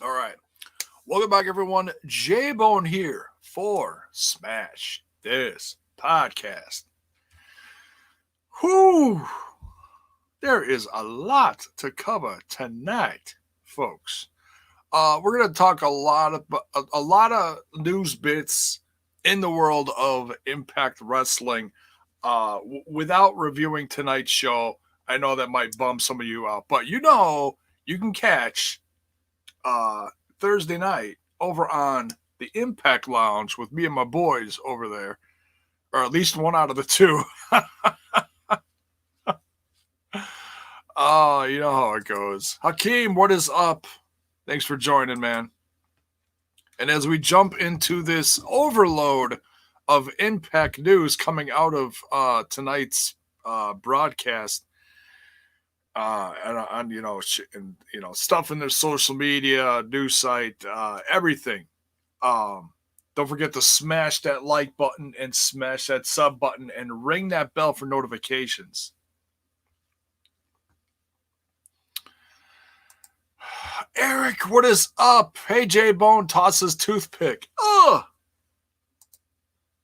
All right. Welcome back, everyone. J Bone here for Smash This Podcast. Whew. There is a lot to cover tonight, folks. We're going to talk a lot of news bits in the world of Impact Wrestling. Without reviewing tonight's show, I know that might bum some of you out, but you can catch uh, Thursday night over on the Impact Lounge with me and my boys over there, or at least one out of the two. Oh, you know how it goes. Hakeem, what is up? Thanks for joining, man. And as we jump into this overload of Impact news coming out of tonight's broadcast, and stuff in their social media, news site, everything. Don't forget to smash that like button and smash that sub button and ring that bell for notifications. Eric, what is up? Hey, J Bone tosses toothpick. Ugh!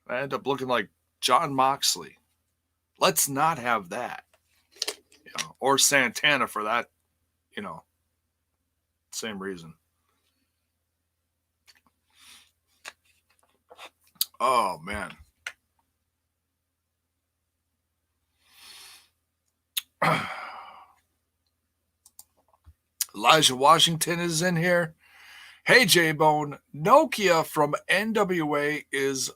I end up looking like John Moxley. Let's not have that. Or Santana for that, same reason. Oh, man. Elijah Washington is in here. Hey, J-Bone. Nokia from NWA is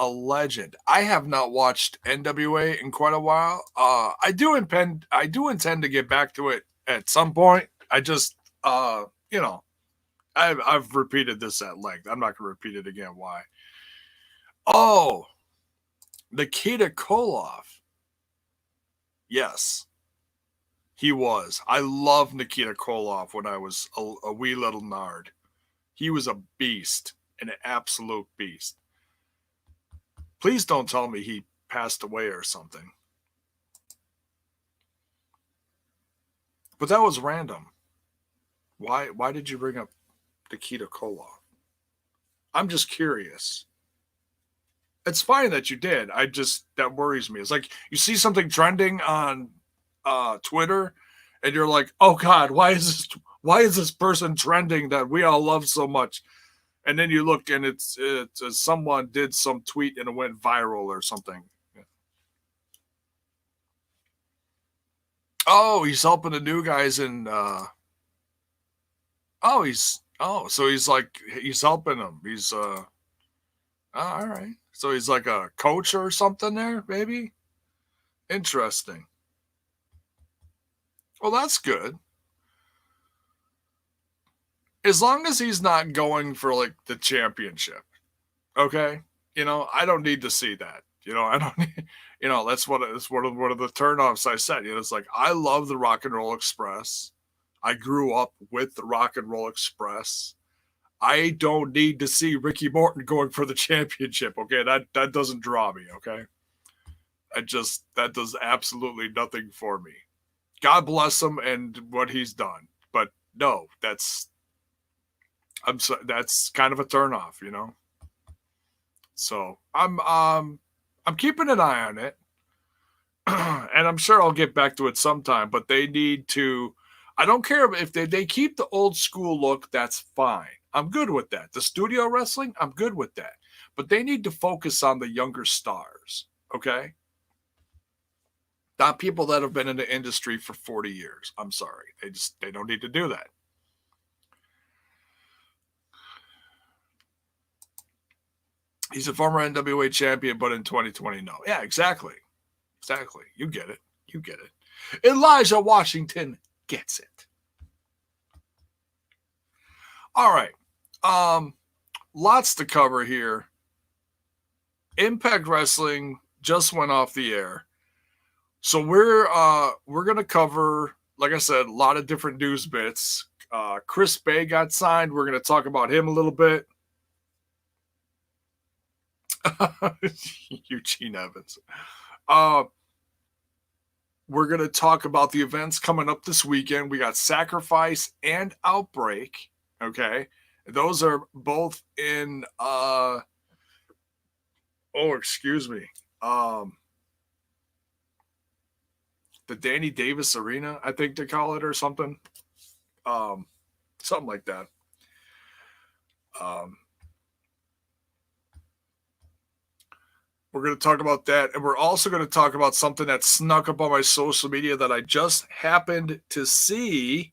a legend. I have not watched NWA in quite a while. I do intend to get back to it at some point. I just, I've repeated this at length. I'm not going to repeat it again. Why? Oh, Nikita Koloff. Yes, he was. I loved Nikita Koloff when I was a wee little nard. He was a beast, an absolute beast. Please don't tell me he passed away or something. But that was random. Why did you bring up Nikita Koloff? I'm just curious. It's fine that you did. That worries me. It's like you see something trending on Twitter, and you're like, "Oh God, why is this person trending that we all love so much?" And then you look, and it's someone did some tweet and it went viral or something. Yeah. Oh, he's helping the new guys in. So he's helping them. He's all right. So he's like a coach or something there, maybe. Interesting. Well, that's good. As long as he's not going for like the championship. Okay? I don't need to see that. I don't need, that's one of the turnoffs I said. It's like I love the Rock and Roll Express. I grew up with the Rock and Roll Express. I don't need to see Ricky Morton going for the championship. Okay, that doesn't draw me. Okay, that does absolutely nothing for me. God bless him and what he's done, but no, that's kind of a turnoff, So I'm keeping an eye on it, and I'm sure I'll get back to it sometime. But they need to. I don't care if they keep the old school look. That's fine. I'm good with that. The studio wrestling, I'm good with that. But they need to focus on the younger stars, okay? Not people that have been in the industry for 40 years. I'm sorry. They don't need to do that. He's a former NWA champion, but in 2020, no. Yeah, exactly. Exactly. You get it. Elijah Washington gets it. All right. Lots to cover here. Impact Wrestling just went off the air. So we're going to cover, like I said, a lot of different news bits. Chris Bay got signed. We're going to talk about him a little bit. Eugene Evans. We're going to talk about the events coming up this weekend. We got Sacrifice and Outbreak. Okay. Those are both in excuse me. The Danny Davis Arena, I think they call it, or something. Something like that. We're going to talk about that. And we're also going to talk about something that snuck up on my social media that I just happened to see.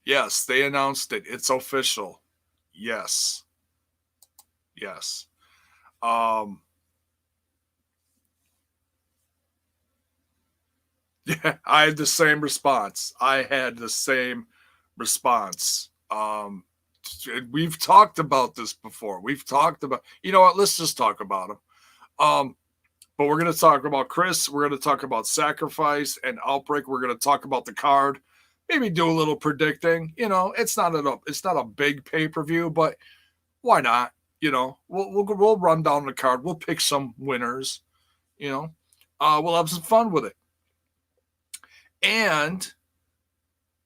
Yes, they announced it. It's official. Yes. Yes. Yeah, I had the same response. We've talked about this before. We've talked about, you know what? Let's just talk about them. But we're going to talk about Chris. We're going to talk about Sacrifice and Outbreak. We're going to talk about the card. Maybe do a little predicting. You know, it's not a big pay-per-view, but why not? You know, we'll run down the card. We'll pick some winners. You know, we'll have some fun with it. And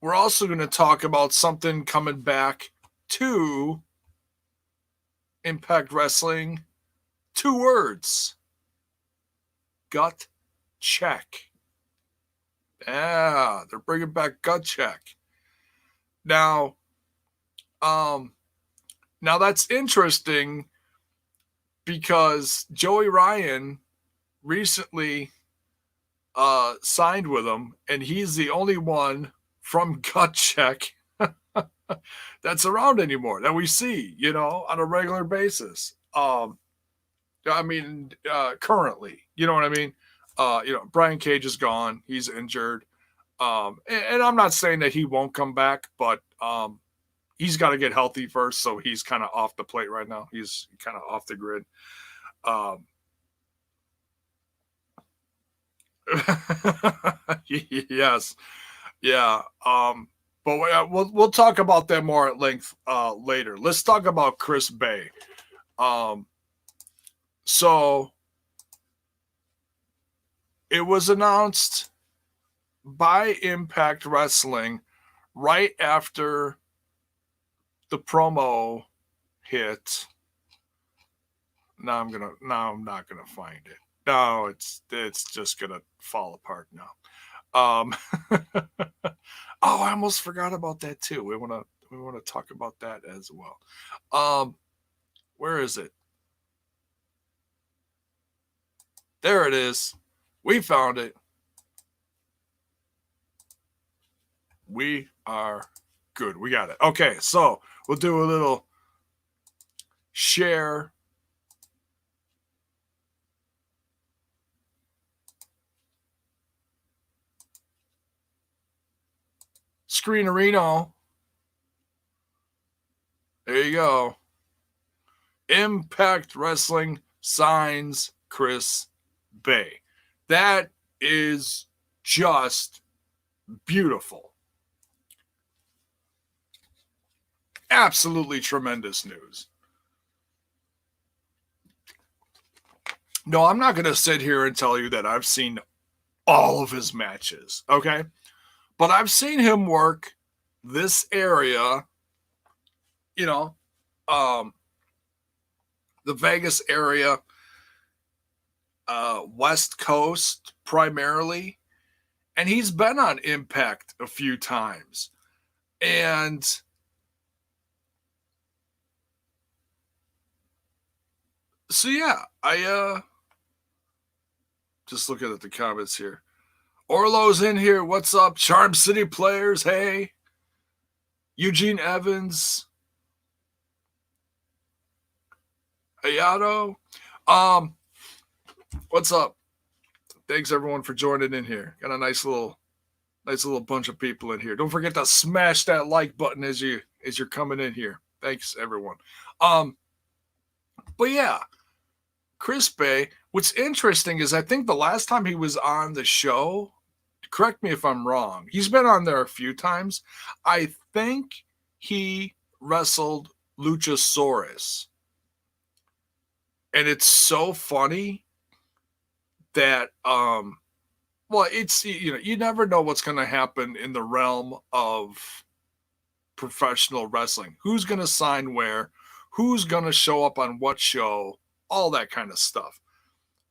we're also going to talk about something coming back to Impact Wrestling. 2 words. Gut check. Yeah, they're bringing back Gut Check. Now that's interesting because Joey Ryan recently signed with them, and he's the only one from Gut Check that's around anymore that we see, you know, on a regular basis. Currently, you know what I mean? Brian Cage is gone. He's injured. And I'm not saying that he won't come back, but he's got to get healthy first. So he's kind of off the plate right now. He's kind of off the grid. Yes. Yeah. But we'll talk about that more at length later. Let's talk about Chris Bey. So it was announced by Impact Wrestling right after the promo hit. Now I'm not gonna find it. No, it's just gonna fall apart now. Oh, I almost forgot about that too. We wanna talk about that as well. Where is it? There it is. We found it. We are good. We got it. Okay, so we'll do a little share. Screenerino. There you go. Impact Wrestling signs Chris Bey. That is just beautiful. Absolutely tremendous news. No, I'm not going to sit here and tell you that I've seen all of his matches, okay? But I've seen him work this area, you know, the Vegas area, West Coast primarily, and he's been on Impact a few times. And so yeah, I just looking at the comments here. Orlo's in here. What's up? Charm City players. Hey. Eugene Evans. Hayato. What's up? Thanks everyone for joining in here. Got a nice little bunch of people in here. Don't forget to smash that like button as you're coming in here. Thanks everyone. But yeah, Chris Bey. What's interesting is I think the last time he was on the show, correct me if I'm wrong, he's been on there a few times. I think he wrestled Luchasaurus. And it's so funny that Well, it's, you know, you never know what's going to happen in the realm of professional wrestling. Who's going to sign where? Who's going to show up on what show? All that kind of stuff.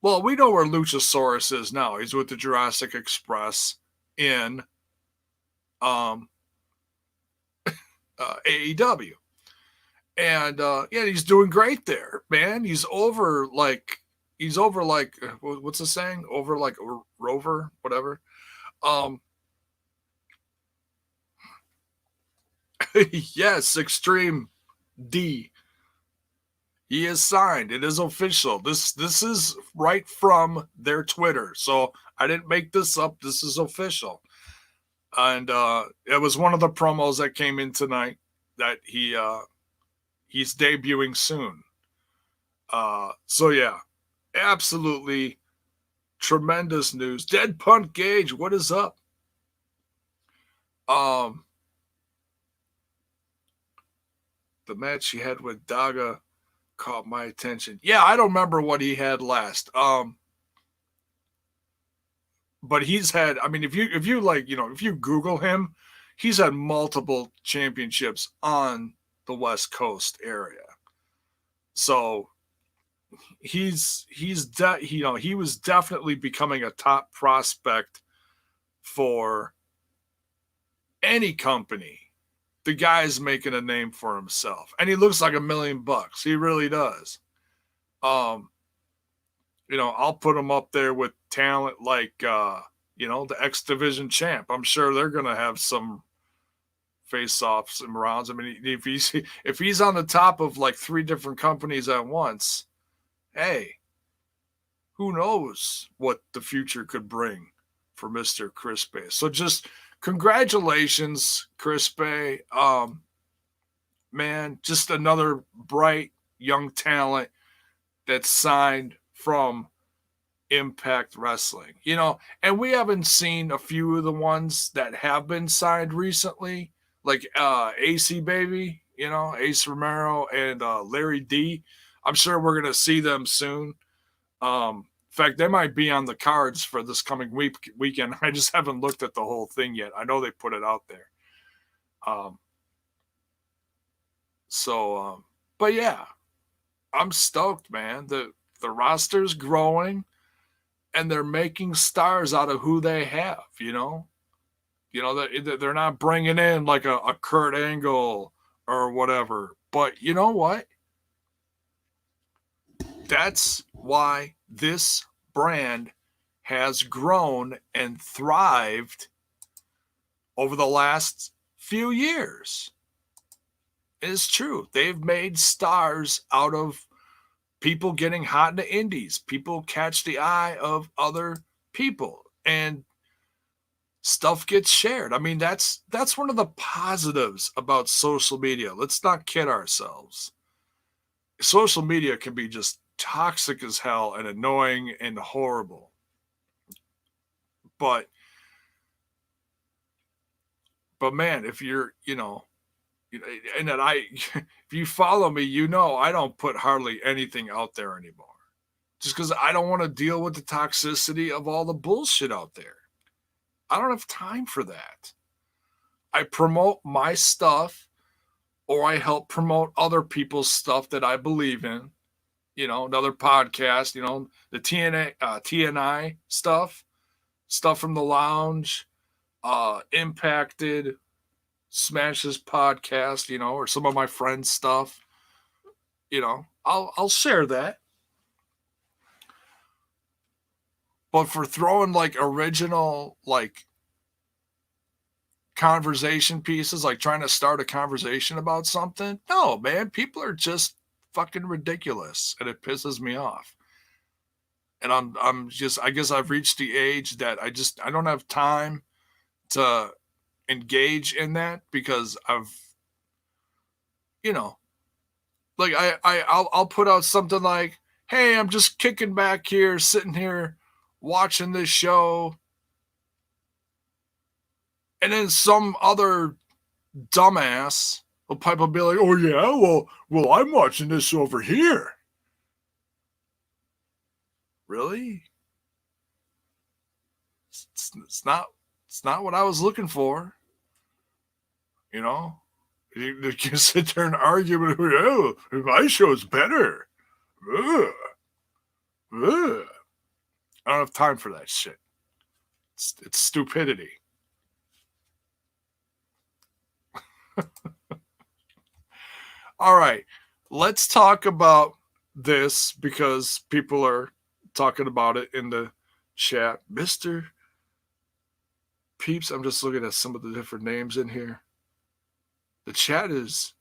Well, we know where Luchasaurus is now. He's with the Jurassic Express in AEW. And yeah, he's doing great there, man. He's over like what's the saying? Over like Rover, whatever. Yes, Extreme D. He is signed. It is official. This is right from their Twitter. So I didn't make this up. This is official. And it was one of the promos that came in tonight that he's debuting soon. So yeah, absolutely tremendous news. Dead Punt Gage, what is up? The match he had with Daga caught my attention. Yeah, I don't remember what he had last. But he's had, I mean, if you like, you know, if you Google him, he's had multiple championships on the West Coast area. So he was definitely becoming a top prospect for any company. The guy's making a name for himself, and he looks like $1 million. He really does. You know, I'll put him up there with talent like you know, the X Division champ. I'm sure they're gonna have some face-offs and rounds. I mean, if he's on the top of like 3 different companies at once, hey, who knows what the future could bring for Mr. Chris Bay. So just congratulations, Chris Bay. Man, just another bright young talent that's signed from Impact Wrestling. You know, and we haven't seen a few of the ones that have been signed recently, like AC Baby, you know, Ace Romero and Larry D. I'm sure we're going to see them soon. In fact, they might be on the cards for this coming weekend. I just haven't looked at the whole thing yet. I know they put it out there. But yeah, I'm stoked, man. The roster's growing, and they're making stars out of who they have. You know, they're not bringing in like a Kurt Angle or whatever. But you know what? That's why this brand has grown and thrived over the last few years. It's true. They've made stars out of people getting hot in the indies. People catch the eye of other people, and stuff gets shared. I mean, that's one of the positives about social media. Let's not kid ourselves. Social media can be just toxic as hell and annoying and horrible. But man, if you're, you know, and that if you follow me, you know, I don't put hardly anything out there anymore. Just because I don't want to deal with the toxicity of all the bullshit out there. I don't have time for that. I promote my stuff, or I help promote other people's stuff that I believe in. You know, another podcast, you know, the TNI stuff from the lounge, Impacted, Smash's podcast, you know, or some of my friends' stuff. You know, I'll share that. But for throwing like original like conversation pieces, like trying to start a conversation about something, no, man, people are just fucking ridiculous, and it pisses me off. And I'm just, I guess I've reached the age that I don't have time to engage in that, because I've, you know, like I'll put out something like, hey, I'm just kicking back here, sitting here watching this show, and then some other dumbass will pipe up and be like, oh yeah, well I'm watching this over here. Really? It's not what I was looking for. You know, you can sit there and argue, oh, my show's better. Ugh. Ugh. I don't have time for that shit. It's stupidity. All right, let's talk about this because people are talking about it in the chat. Mr. Peeps, I'm just looking at some of the different names in here. The chat is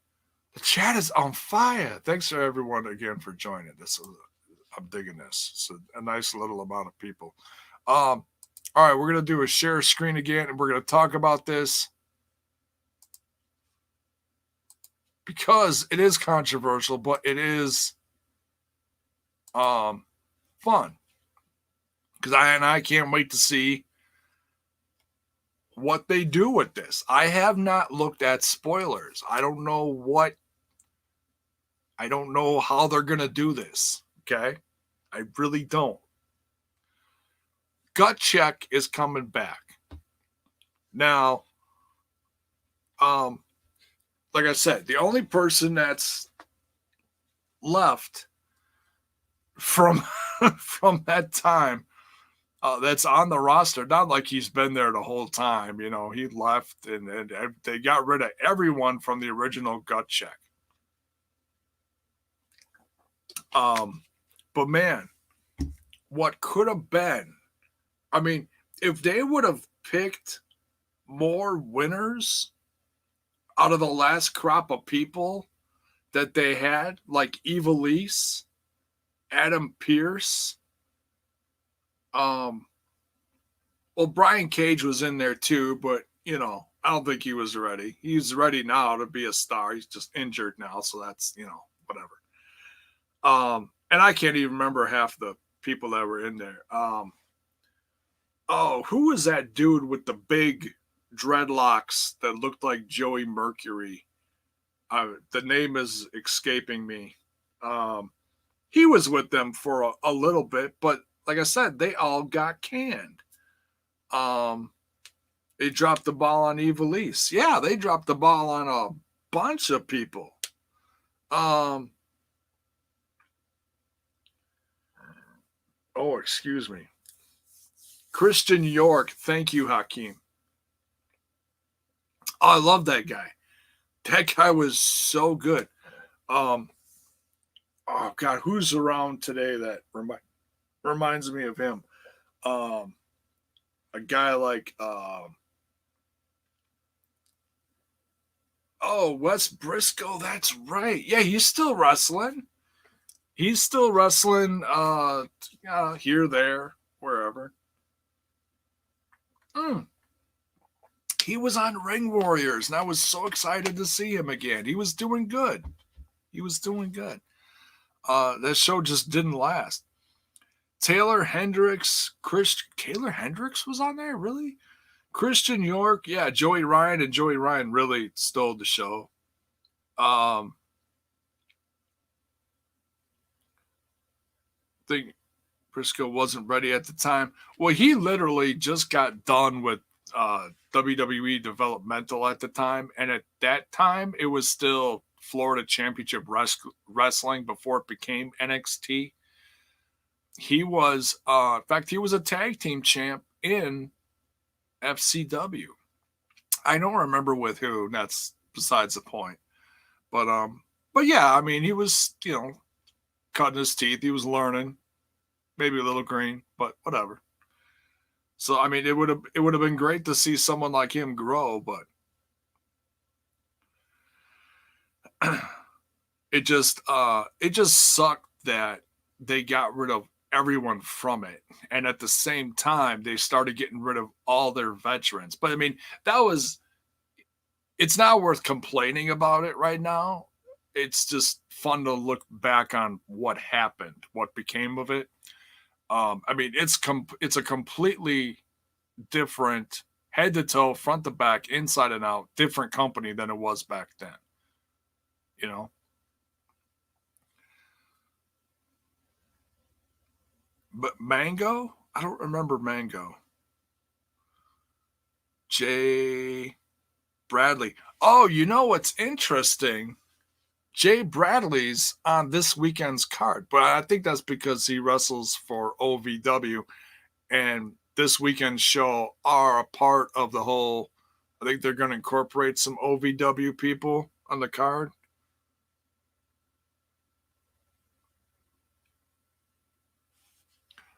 on fire. Thanks for everyone again for joining. I'm digging this. It's a nice little amount of people. All right, we're gonna do a share screen again, and we're gonna talk about this because it is controversial, but it is fun. Because I can't wait to see what they do with this. I have not looked at spoilers. I don't know how they're gonna do this. Okay, I really don't. Gut Check is coming back now. Like I said, the only person that's left from from that time that's on the roster, not like he's been there the whole time. You know, he left and they got rid of everyone from the original Gut Check. But man, what could have been? I mean, if they would have picked more winners out of the last crop of people that they had, like Ivelisse, Adam Pearce, well, Brian Cage was in there too, but you know, I don't think he was ready. He's ready now to be a star. He's just injured now, so that's, you know, whatever. And I can't even remember half the people that were in there. Who was that dude with the big dreadlocks that looked like Joey Mercury? The name is escaping me. He was with them for a little bit, but like I said, they all got canned. They dropped the ball on Ivelisse. Yeah, they dropped the ball on a bunch of people. Excuse me. Christian York. Thank you, Hakeem. Oh, I love that guy. That guy was so good. Oh God, who's around today that reminds me of him? A guy like Wes Briscoe. That's right. Yeah, he's still wrestling. He's still wrestling here, there, wherever. He was on Ring Warriors, and I was so excited to see him again. He was doing good. That show just didn't last. Taylor Hendricks was on there, really? Christian York, yeah, Joey Ryan, and Joey Ryan really stole the show. I think Briscoe wasn't ready at the time. Well, he literally just got done with WWE developmental at the time, and at that time it was still Florida Championship Wrestling before it became NXT. He was in fact, he was a tag team champ in FCW. I don't remember with who, that's besides the point. But yeah, I mean, he was, you know, cutting his teeth, he was learning, maybe a little green, but whatever. So I mean, it would have been great to see someone like him grow, but it just sucked that they got rid of everyone from it, and at the same time they started getting rid of all their veterans. But I mean, it's not worth complaining about it right now. It's just fun to look back on what happened, what became of it. I mean, it's a completely different, head to toe, front to back, inside and out, different company than it was back then. You know? But Mango? I don't remember Mango. Jay Bradley. Oh, you know what's interesting? Jay Bradley's on this weekend's card, but I think that's because he wrestles for OVW, and this weekend's show are a part of the whole. I think they're going to incorporate some OVW people on the card.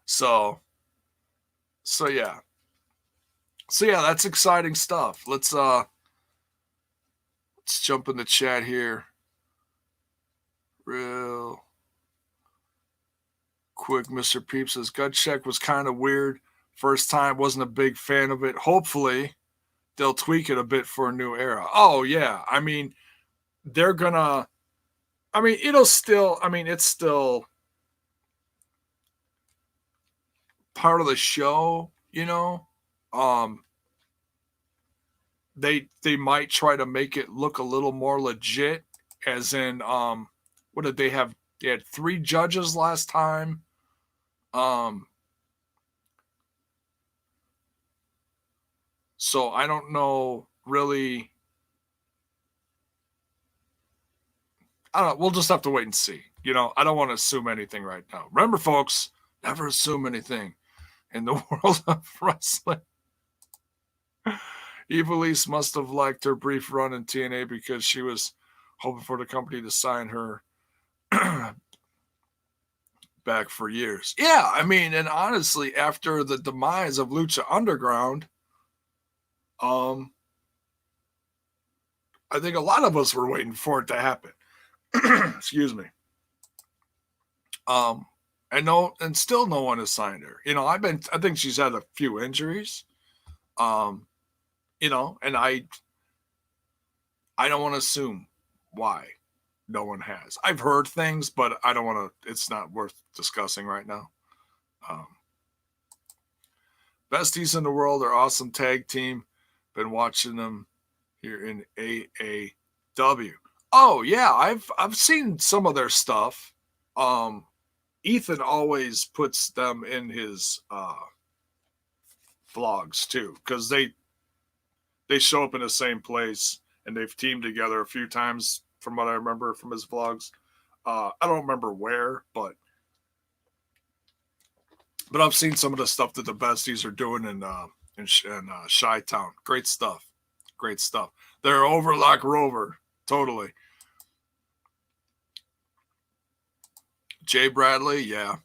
So yeah. So yeah, that's exciting stuff. Let's jump in the chat here real quick. Mr. Peeps says gut check was kind of weird. First time, wasn't a big fan of it. Hopefully they'll tweak it a bit for a new era. Oh yeah. I mean, they're gonna it's still part of the show, you know. They might try to make it look a little more legit, as in what did they have? They had 3 judges last time. So I don't know really. I don't know. We'll just have to wait and see. You know, I don't want to assume anything right now. Remember, folks, never assume anything in the world of wrestling. Ivelisse must have liked her brief run in TNA because she was hoping for the company to sign her back for years. Yeah, I mean, and honestly, after the demise of Lucha Underground, I think a lot of us were waiting for it to happen. Excuse me. And still no one has signed her. You know, I think she's had a few injuries. You know, and I don't want to assume why no one has. I've heard things, but I don't want to. It's not worth discussing right now. Besties in the world are awesome tag team. Been watching them here in AAW. Oh yeah, I've seen some of their stuff. Ethan always puts them in his vlogs too, because they show up in the same place and they've teamed together a few times from what I remember from his vlogs. I don't remember where, but I've seen some of the stuff that the besties are doing in Chi-Town. Great stuff. Great stuff. They're over like Rover. Totally. Jay Bradley, yeah.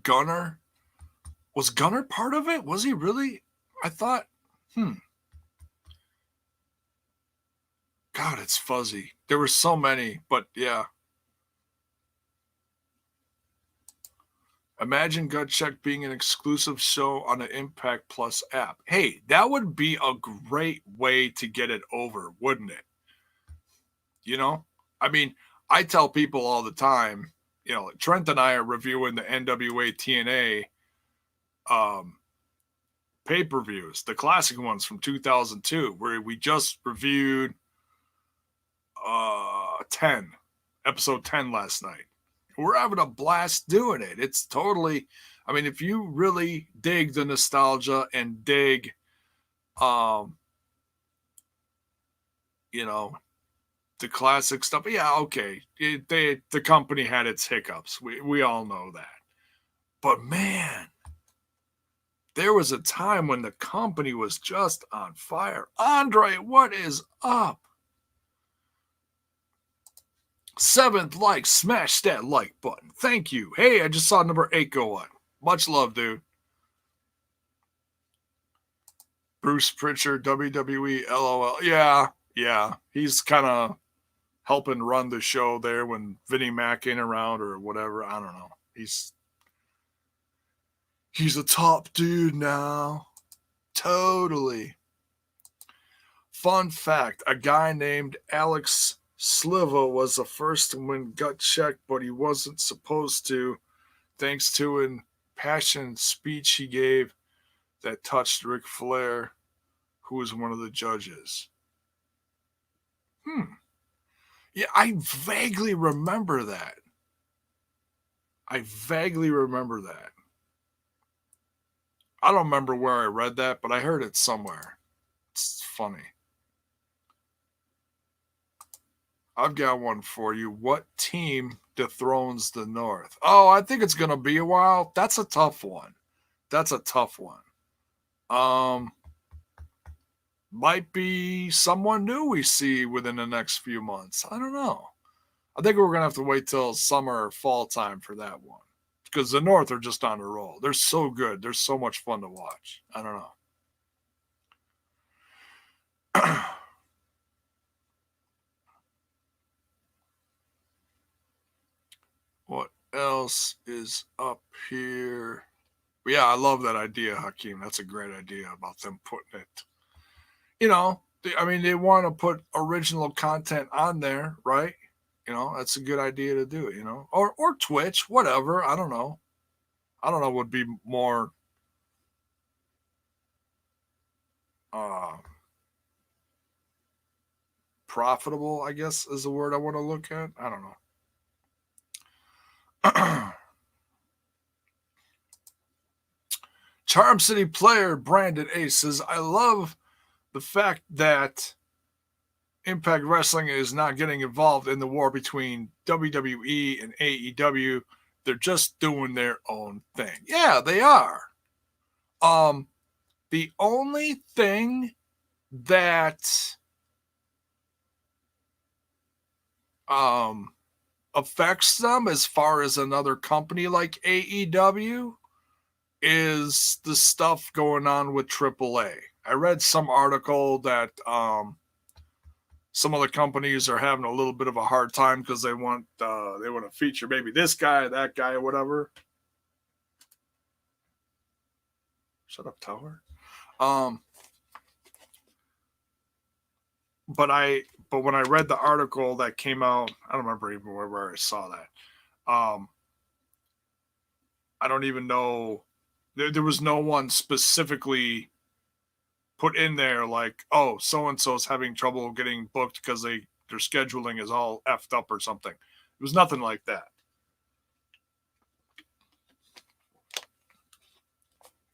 Gunner. Was Gunner part of it? Was he really? I thought, God, it's fuzzy. There were so many, but yeah. Imagine Gut Check being an exclusive show on the Impact Plus app. Hey, that would be a great way to get it over, wouldn't it? You know? I mean, I tell people all the time, you know, Trent and I are reviewing the NWA TNA pay-per-views, the classic ones from 2002, where we just reviewed episode 10 last night. We're having a blast doing it. It's totally, I mean, if you really dig the nostalgia and dig, you know, the classic stuff, yeah, okay. The company had its hiccups. We all know that. But man, there was a time when the company was just on fire. Andre, what is up? 7th like, smash that like button. Thank you. Hey, I just saw number 8 go on. Much love, dude. Bruce Pritchard, WWE, LOL. Yeah. He's kind of helping run the show there when Vinnie Mac ain't around or whatever. I don't know. He's a top dude now. Totally. Fun fact, a guy named Alex Sliva was the first to win Gut Check, but he wasn't supposed to, thanks to an impassioned speech he gave that touched Ric Flair, who was one of the judges. Yeah, I vaguely remember that. I don't remember where I read that, but I heard it somewhere. It's funny. I've got one for you. What team dethrones the North? Oh, I think it's going to be a while. That's a tough one. That's a tough one. Might be someone new we see within the next few months. I don't know. I think we're going to have to wait till summer or fall time for that one. Because the North are just on a roll. They're so good. They're so much fun to watch. I don't know. What else is up here? Yeah, I love that idea, Hakeem. That's a great idea about them putting it. I mean, they want to put original content on there, right? That's a good idea to do. Or Twitch, whatever. I don't know. Would be more uh, profitable. I guess is the word I want to look at. I don't know. Charm City player Brandon Ace says, I love the fact that Impact Wrestling is not getting involved in the war between WWE and AEW. They're just doing their own thing. Yeah, they are. The only thing that affects them as far as another company like AEW is the stuff going on with AAA. I read some article that some of the companies are having a little bit of a hard time because they want to feature maybe this guy, that guy, or whatever. Shut up, Tower. But when I read the article that came out, I don't remember even where I saw that. I don't even know. There was no one specifically put in there like, oh, so and so is having trouble getting booked because their scheduling is all effed up or something. It was nothing like that.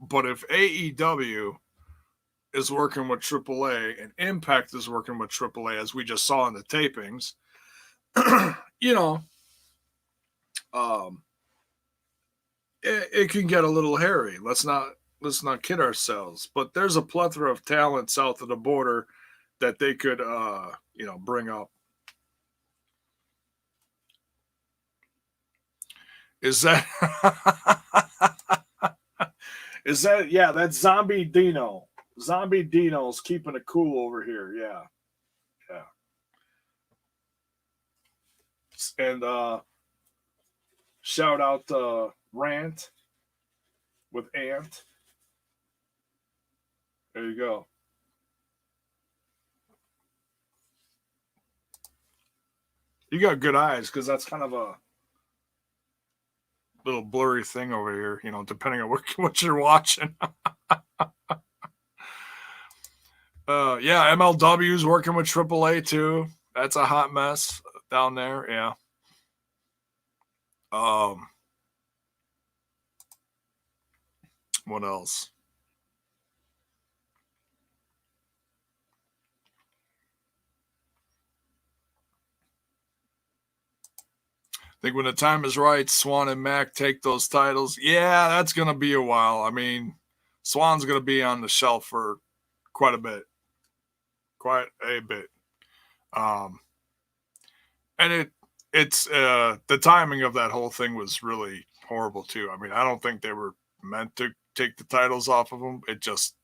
But if AEW is working with AAA and Impact is working with AAA, as we just saw in the tapings, it can get a little hairy. Let's not kid ourselves. But there's a plethora of talent south of the border that they could bring up. Is that yeah, that's Zombie Dino. Zombie Dino's keeping it cool over here. Yeah. And shout out Rant with Ant. There you go. You got good eyes because that's kind of a little blurry thing over here, depending on what you're watching. Yeah, MLW's working with AAA too. That's a hot mess down there. Yeah. What else? I think when the time is right, Swan and Mac take those titles. Yeah, that's going to be a while. I mean, Swan's going to be on the shelf for quite a bit. And it's the timing of that whole thing was really horrible too. I mean, I don't think they were meant to take the titles off of them. It just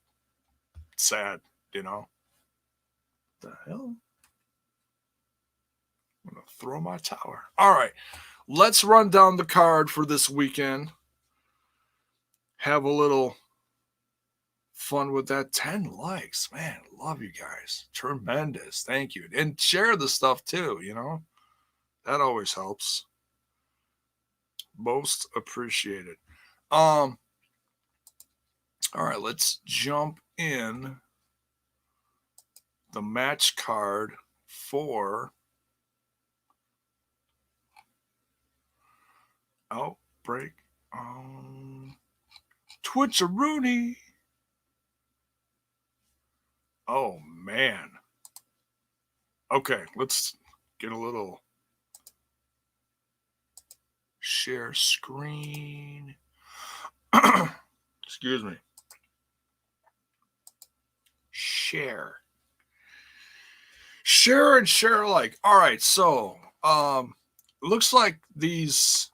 sad, What the hell? I'm gonna throw my tower. All right, let's run down the card for this weekend. Have a little fun with that. 10 likes, man. Love you guys. Tremendous. Thank you. And share the stuff too. That always helps. Most appreciated. All right, let's jump in the match card for Outbreak Twitcheroony. Oh, man. Okay, let's get a little share screen. Excuse me. Share. Share and share alike. All right, so looks like these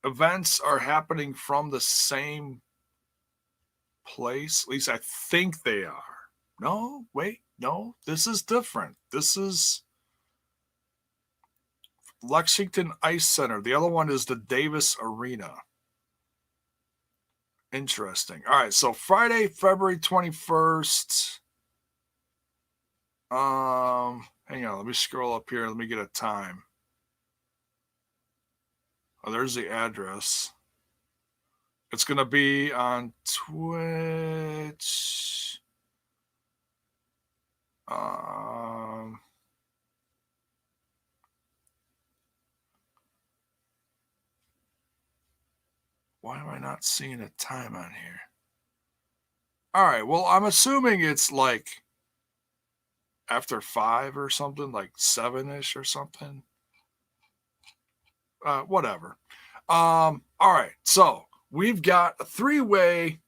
events are happening from the same place. At least I think they are. No, wait, no, this is different. This is Lexington Ice Center. The other one is the Davis Arena. Interesting. All right, so Friday, February 21st. Hang on, let me scroll up here. Let me get a time. Oh, there's the address. It's going to be on Twitch. Why am I not seeing a time on here? All right, well, I'm assuming it's like after 5 or something, like 7-ish or something. Whatever. All right, so we've got a 3-way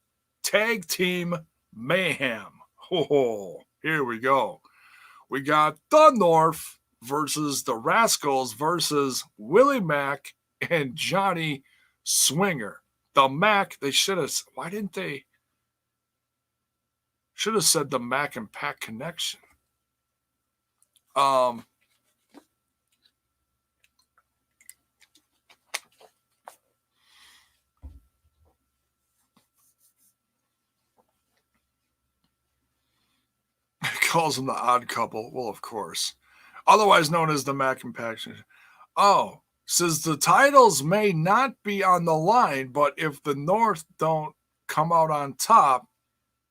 tag team mayhem. Oh, here we go. We got the North versus the Rascals versus Willie Mack and Johnny Swinger. The Mac, they should have, why didn't they? Should have said the Mac and Pack connection. Calls them the Odd Couple. Well, of course. Otherwise known as the Mac and Pack. Oh, says the titles may not be on the line, but if the North don't come out on top,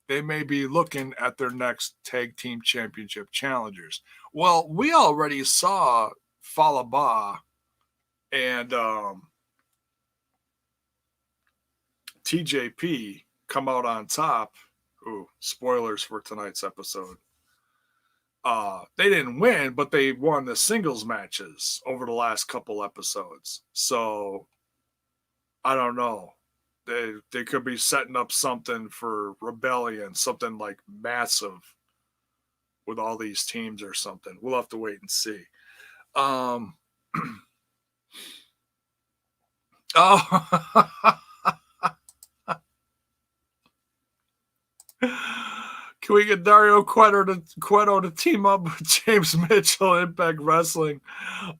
they may be looking at their next tag team championship challengers. Well, we already saw Falaba and TJP come out on top. Ooh, spoilers for tonight's episode. They didn't win, but they won the singles matches over the last couple episodes. So I don't know. They could be setting up something for Rebellion, something like massive with all these teams or something. We'll have to wait and see. Oh, can we get Dario Cueto to team up with James Mitchell Impact Wrestling?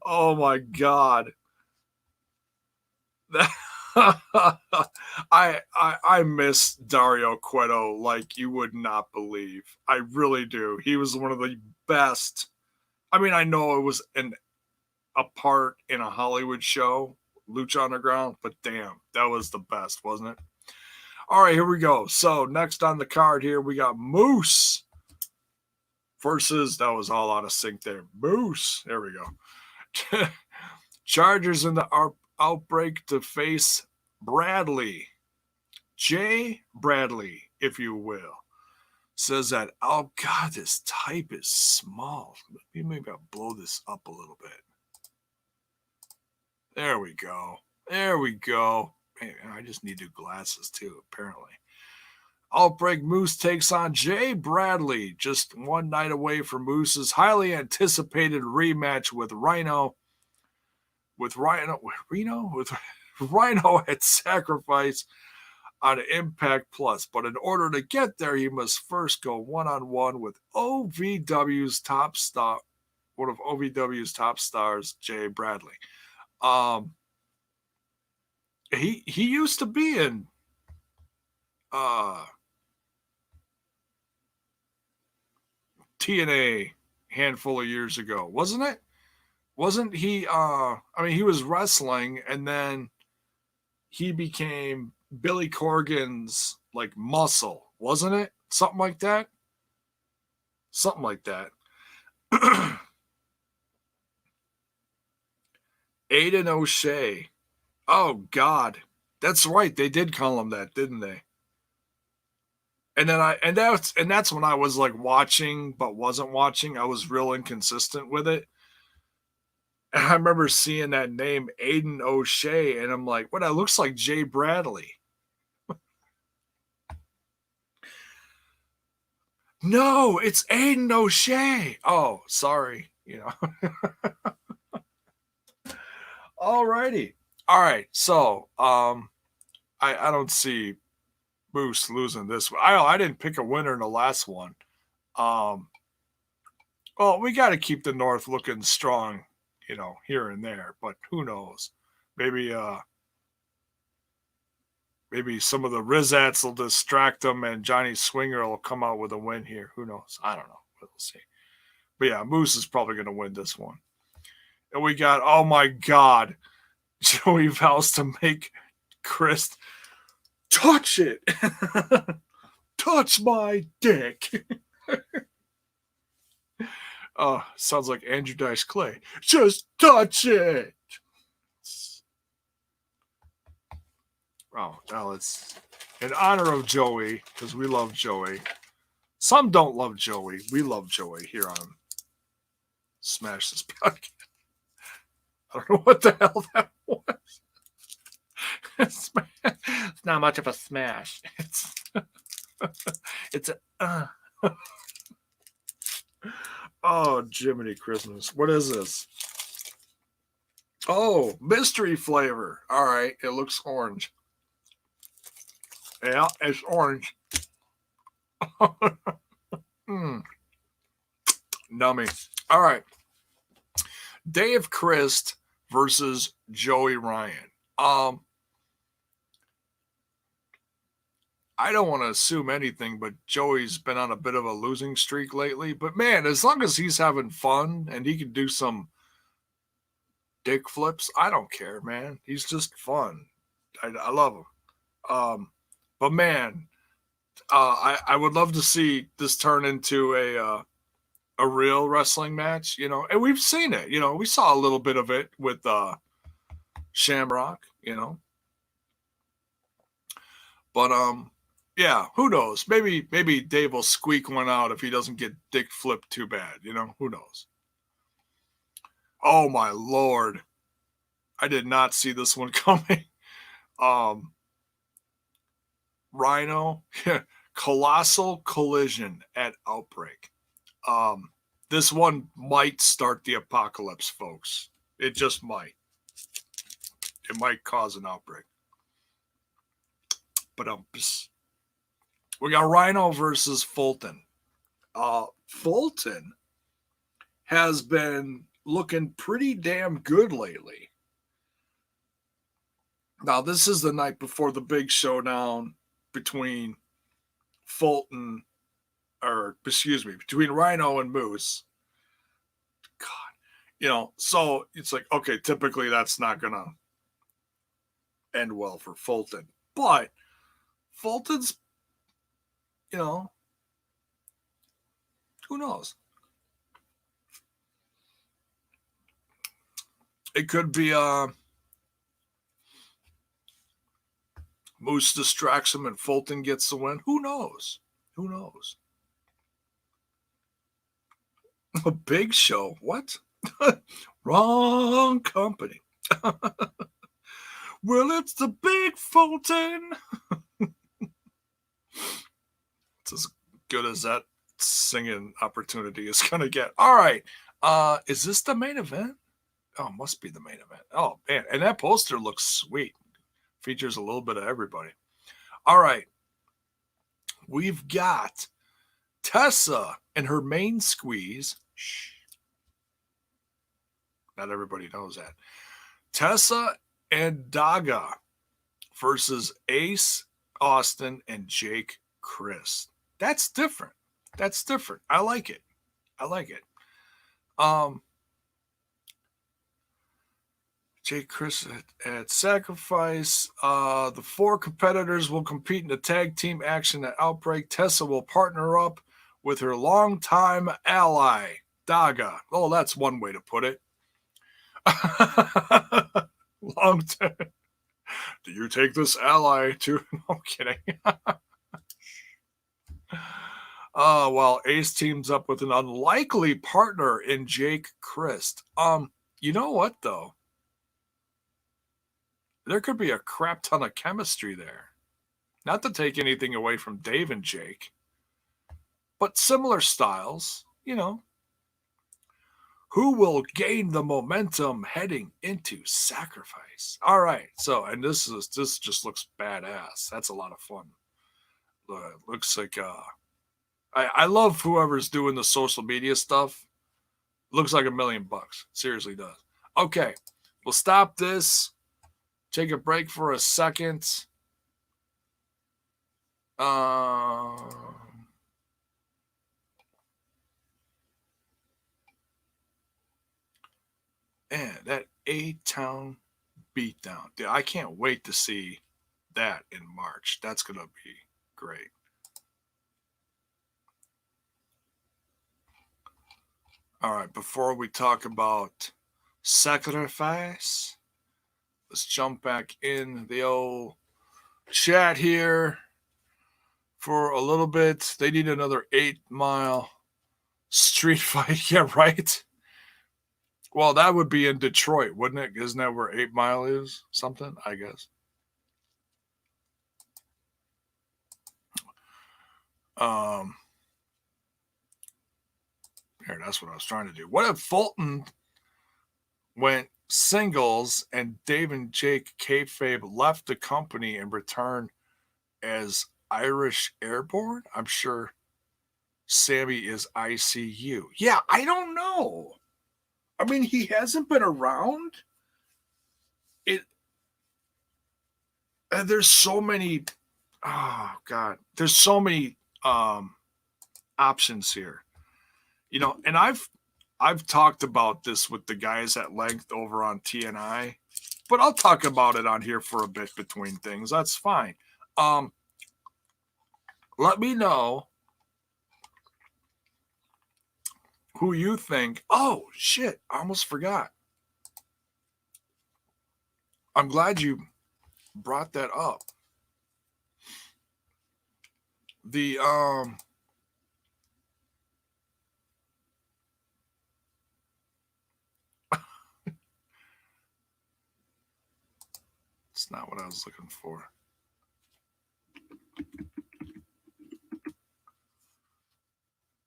Oh my God. I miss Dario Cueto like you would not believe. I really do. He was one of the best. I mean, I know it was a part in a Hollywood show, Lucha Underground, but damn, that was the best, wasn't it? All right, here we go. So next on the card here, we got Moose versus, that was all out of sync there. Moose. There we go. Chargers in the Outbreak to face Bradley. Jay Bradley, if you will. Says that, oh God, this type is small. Maybe I'll blow this up a little bit. There we go. There we go. Man, I just need new glasses too, apparently. Outbreak Moose takes on Jay Bradley. Just one night away from Moose's highly anticipated rematch with Rhino. With Rhino at Sacrifice on Impact Plus. But in order to get there, he must first go one-on-one with OVW's top star, one of OVW's top stars, Jay Bradley. He used to be in TNA handful of years ago, wasn't it? Wasn't he I mean, he was wrestling and then he became Billy Corgan's like muscle, wasn't it? Something like that. Something like that. Aiden O'Shea. Oh God. That's right. They did call him that, didn't they? And that's when I was like watching but wasn't watching. I was real inconsistent with it. And I remember seeing that name Aiden O'Shea, and I'm like, what? That looks like Jay Bradley. No, it's Aiden O'Shea. Oh, sorry. Alrighty. All right. So, I don't see Moose losing this one. I didn't pick a winner in the last one. Well, we got to keep the North looking strong, here and there. But who knows? Maybe maybe some of the Rizats will distract them, and Johnny Swinger will come out with a win here. Who knows? I don't know. We'll see. But yeah, Moose is probably going to win this one. And we got, oh my God, Joey vows to make Chris touch it. Touch my dick. Sounds like Andrew Dice Clay. Just touch it. Oh, now it's in honor of Joey, because we love Joey. Some don't love Joey. We love Joey here on Smash This Podcast. I don't know what the hell that was. It's not much of a smash. It's a. Oh, Jiminy Christmas. What is this? Oh, mystery flavor. All right. It looks orange. Yeah, it's orange. Nummy. All right. Dave Christ versus Joey Ryan. I don't want to assume anything, but Joey's been on a bit of a losing streak lately. But man, as long as he's having fun and he can do some dick flips, I don't care, man. He's just fun. I love him. But man, I would love to see this turn into a real wrestling match, and we've seen it. We saw a little bit of it with Shamrock, But yeah, who knows? Maybe Dave will squeak one out if he doesn't get dick flipped too bad, Who knows? Oh my Lord. I did not see this one coming. Rhino, colossal collision at Outbreak. This one might start the apocalypse, folks. It just might. It might cause an outbreak. But we got Rhino versus Fulton. Fulton has been looking pretty damn good lately. Now, this is the night before the big showdown between between Rhino and Moose. God, so it's like, okay, typically that's not going to end well for Fulton. But Fulton's, who knows? It could be Moose distracts him and Fulton gets the win. Who knows? A Big Show? What? Wrong company. Well, it's the Big Fulton. It's as good as that singing opportunity is going to get. All right. Is this the main event? Oh, must be the main event. Oh, man. And that poster looks sweet. Features a little bit of everybody. All right. We've got Tessa and her main squeeze. Shh. Not everybody knows that. Tessa and Daga versus Ace Austin and Jake Christ. That's different. I like it. Jake Christ at Sacrifice. The 4 competitors will compete in a tag team action at Outbreak. Tessa will partner up with her longtime ally, Daga. Oh, that's one way to put it. Long time. you take this ally to. No, I'm kidding. Well, Ace teams up with an unlikely partner in Jake Christ. You know what though? There could be a crap ton of chemistry there. Not to take anything away from Dave and Jake, but similar styles, you know. Who will gain the momentum heading into Sacrifice? All right, so and this just looks badass. That's a lot of fun. Looks like I love whoever's doing the social media stuff. Looks like $1 million. Seriously does. Okay, we'll stop this. Take a break for a second. And that A-Town beatdown. Dude, I can't wait to see that in March. That's going to be great. All right, before we talk about Sacrifice, let's jump back in the old chat here for a little bit. They need another 8-mile street fight. Yeah, right? Well, that would be in Detroit, wouldn't it? Isn't that where 8 Mile is? Something, I guess. Here, that's what I was trying to do. What if Fulton went singles and Dave and Jake Kayfabe left the company and returned as Irish Airborne? I'm sure Sammy is ICU. Yeah, I don't know. I mean, he hasn't been around. There's so many. Oh God, there's so many options here. You know, and I've talked about this with the guys at length over on TNI, but I'll talk about it on here for a bit between things. That's fine. Let me know who you think. Oh shit, I almost forgot. I'm glad you brought that up. The it's not what I was looking for.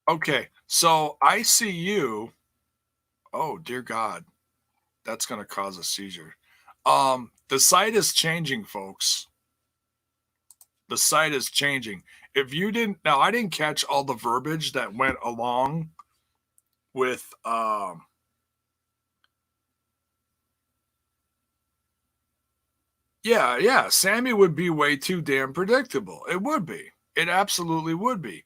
Okay, so ICU. Oh dear God, that's going to cause a seizure. The site is changing, folks. The site is changing. If you didn't, now I didn't catch all the verbiage that went along with yeah, Sammy would be way too damn predictable. It would be. It absolutely would be.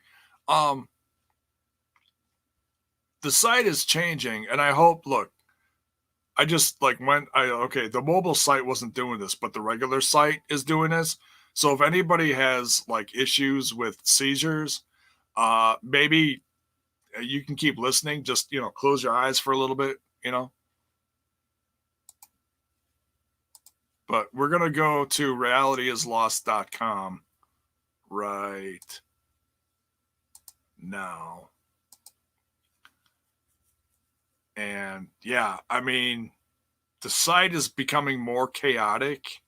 The site is changing, and I hope, look, I just like the mobile site wasn't doing this, but the regular site is doing this. So if anybody has like issues with seizures, maybe you can keep listening. Just, close your eyes for a little bit, But we're going to go to realityislost.com right now. And yeah, I mean, the site is becoming more chaotic.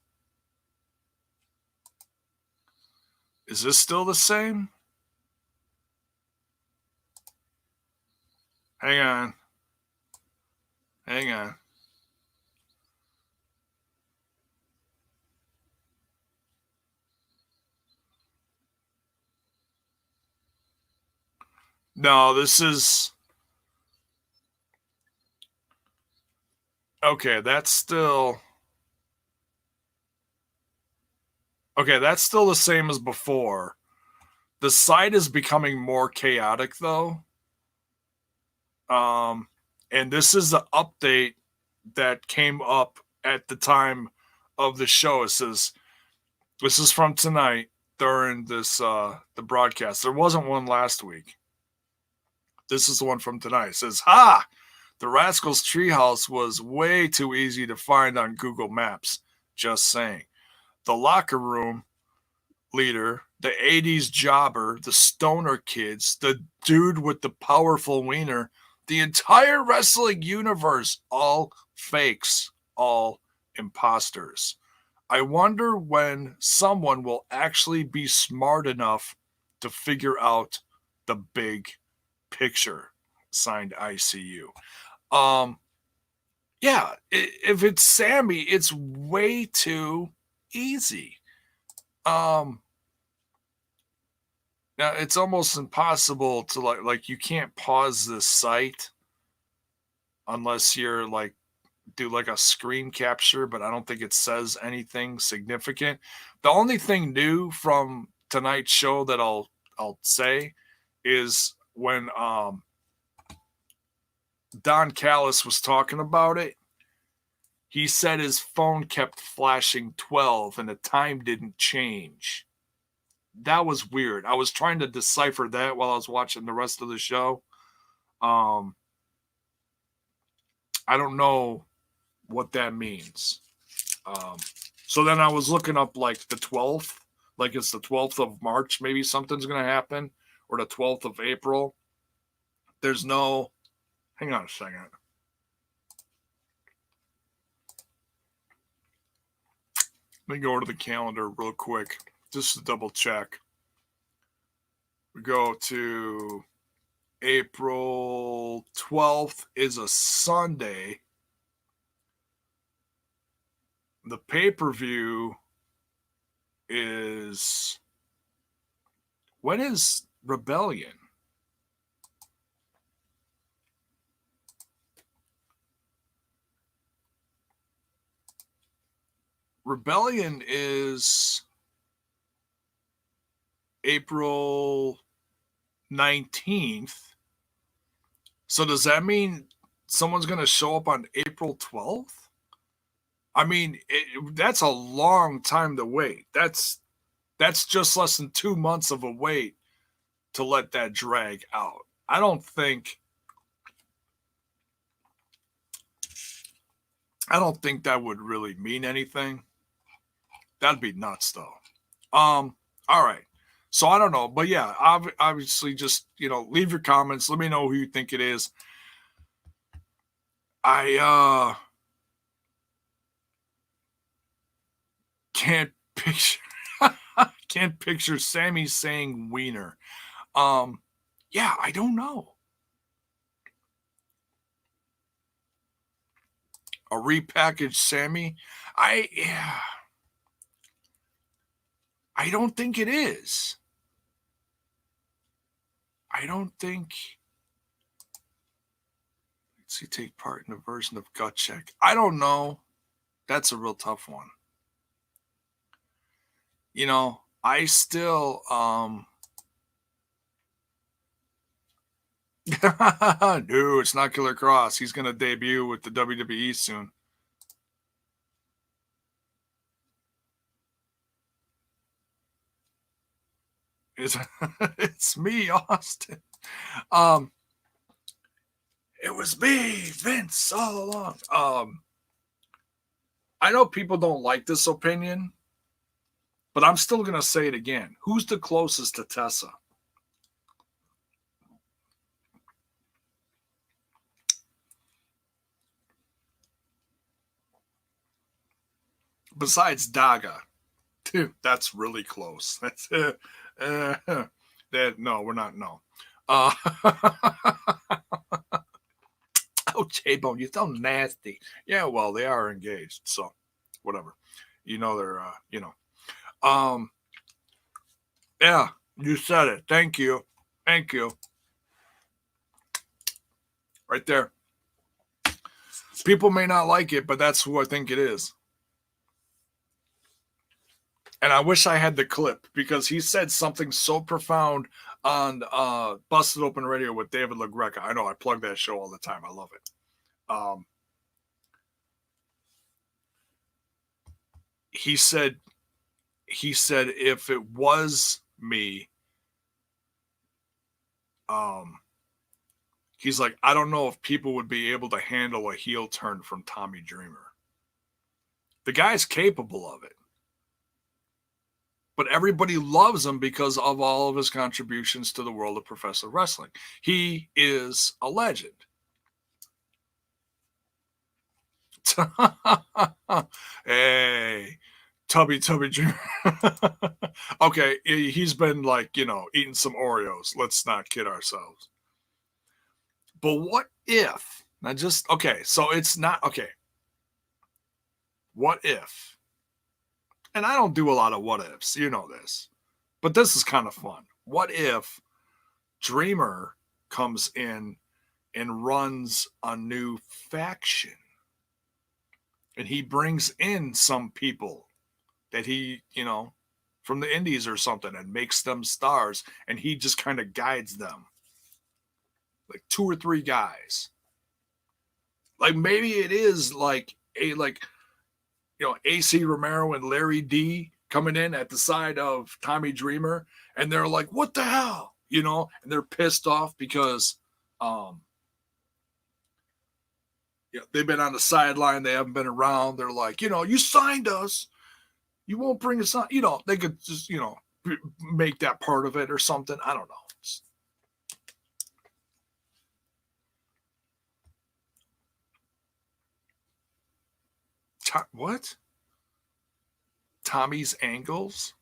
Is this still the same? Hang on. No, this is... Okay, that's still... Okay, that's still the same as before. The site is becoming more chaotic, though. And this is the update that came up at the time of the show. It says, this is from tonight during this the broadcast. There wasn't one last week. This is the one from tonight. It says, the Rascals Treehouse was way too easy to find on Google Maps. Just saying. the locker room leader, the 80s jobber, the stoner kids, the dude with the powerful wiener, the entire wrestling universe, all fakes, all imposters. I wonder when someone will actually be smart enough to figure out the big picture. Signed ICU. Yeah, if it's Sammy, it's way too easy. Now it's almost impossible to like you can't pause this site unless you're like do like a screen capture, but I don't think it says anything significant. The only thing new from tonight's show that I'll say is when Don Callis was talking about it, he said his phone kept flashing 12 and the time didn't change. That was weird. I was trying to decipher that while I was watching the rest of the show. I don't know what that means. So then I was looking up like the 12th, like it's the 12th of March, maybe something's going to happen, or the 12th of April. There's no, hang on a second. Let me go to the calendar real quick, just to double check. We go to April 12th is a Sunday. The pay-per-view is, when is Rebellion? Rebellion is April 19th. So does that mean someone's going to show up on April 12th? I mean, that's a long time to wait. That's just less than 2 months of a wait to let that drag out. I don't think that would really mean anything. That'd be nuts, though. All right. So I don't know, but yeah, obviously, just leave your comments. Let me know who you think it is. I can't picture Sammy saying wiener. Yeah, I don't know. A repackaged Sammy? I don't think it is. I don't think. Let's see, take part in a version of Gut Check. I don't know. That's a real tough one. I still no, it's not Killer Cross. He's gonna debut with the WWE soon. It's me, Austin. It was me, Vince, all along. I know people don't like this opinion, but I'm still gonna say it again. Who's the closest to Tessa? Besides Daga. Dude, that's really close. That's that. No, we're not. No. Oh, J-Bone, you so nasty. Yeah, well, they are engaged, so whatever. They're yeah, you said it. Thank you. Right there. People may not like it, but that's who I think it is. And I wish I had the clip because he said something so profound on Busted Open Radio with David LaGreca. I know I plug that show all the time. I love it. He said if it was me, he's like, I don't know if people would be able to handle a heel turn from Tommy Dreamer. The guy's capable of it. but everybody loves him because of all of his contributions to the world of professional wrestling. He is a legend. Hey, Tubby Dreamer. Okay, he's been like, eating some Oreos. Let's not kid ourselves. But what if, now just, okay, so it's not, okay. What if, and I don't do a lot of what ifs, you know this, but this is kind of fun. What if Dreamer comes in and runs a new faction? And he brings in some people that he, from the indies or something, and makes them stars, and he just kind of guides them. Like 2 or 3 guys. Like maybe it is like AC Romero and Larry D coming in at the side of Tommy Dreamer, and they're like, what the hell? And they're pissed off because they've been on the sideline. They haven't been around. They're like, you signed us. You won't bring us on. They could just, make that part of it or something. I don't know. What? Tommy's Angles?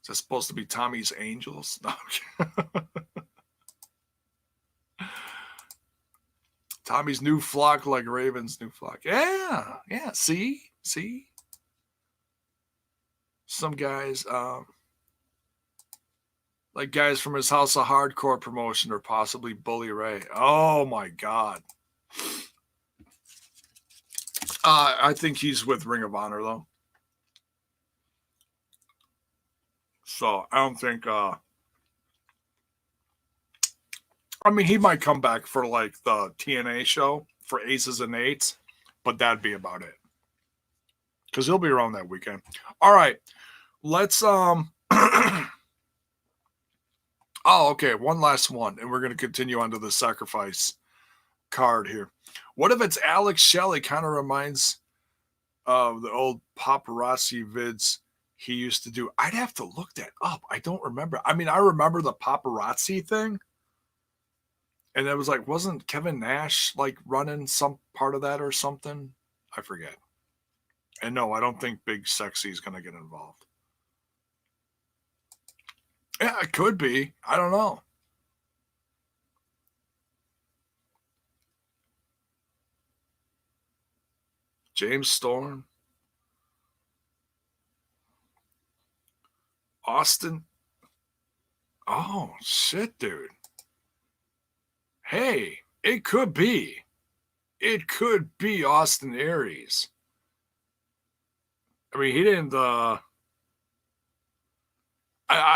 Is that supposed to be Tommy's Angels? No. Tommy's new flock, like Raven's new flock. Yeah. See? Some guys, like guys from his House of Hardcore promotion, or possibly Bully Ray. Oh my God. I think he's with Ring of Honor though. So I don't think, he might come back for like the TNA show for Aces and Eights, but that'd be about it. Because he'll be around that weekend. All right. Let's oh, okay, one last one, and we're going to continue on to the sacrifice card here. What if it's Alex Shelley? Kind of reminds of the old paparazzi vids he used to do. I'd have to look that up. I don't remember. I remember the paparazzi thing. And it was like, wasn't Kevin Nash like running some part of that or something? I forget. And no, I don't think Big Sexy is going to get involved. Yeah, it could be. I don't know. James Storm. Austin. Oh, shit, dude. Hey, it could be. It could be Austin Aries. He didn't, I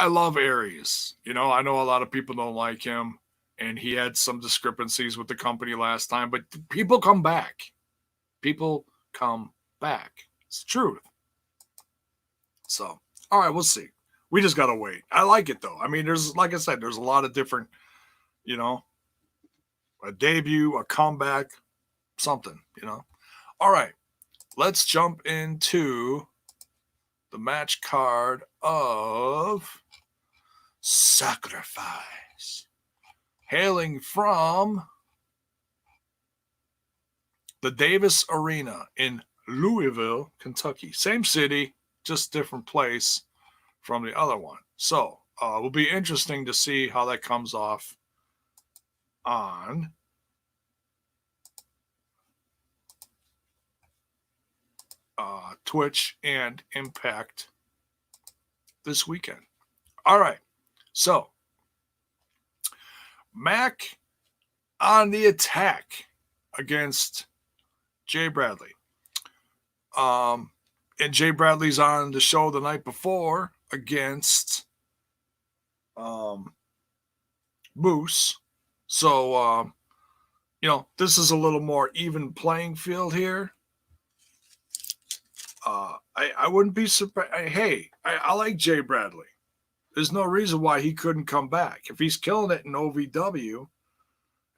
love Aries. I know a lot of people don't like him, and he had some discrepancies with the company last time, but people come back. People come back. It's the truth. So, all right, we'll see. We just got to wait. I like it, though. There's, like I said, there's a lot of different, a debut, a comeback, something, All right, let's jump into the match card of Sacrifice, hailing from the Davis Arena in Louisville, Kentucky. Same city, just different place from the other one. So it will be interesting to see how that comes off on Twitch and Impact this weekend. All right. So Mac on the attack against Jay Bradley. And Jay Bradley's on the show the night before against Moose. So, this is a little more even playing field here. I wouldn't be surprised. Hey, I like Jay Bradley. There's no reason why he couldn't come back. If he's killing it in OVW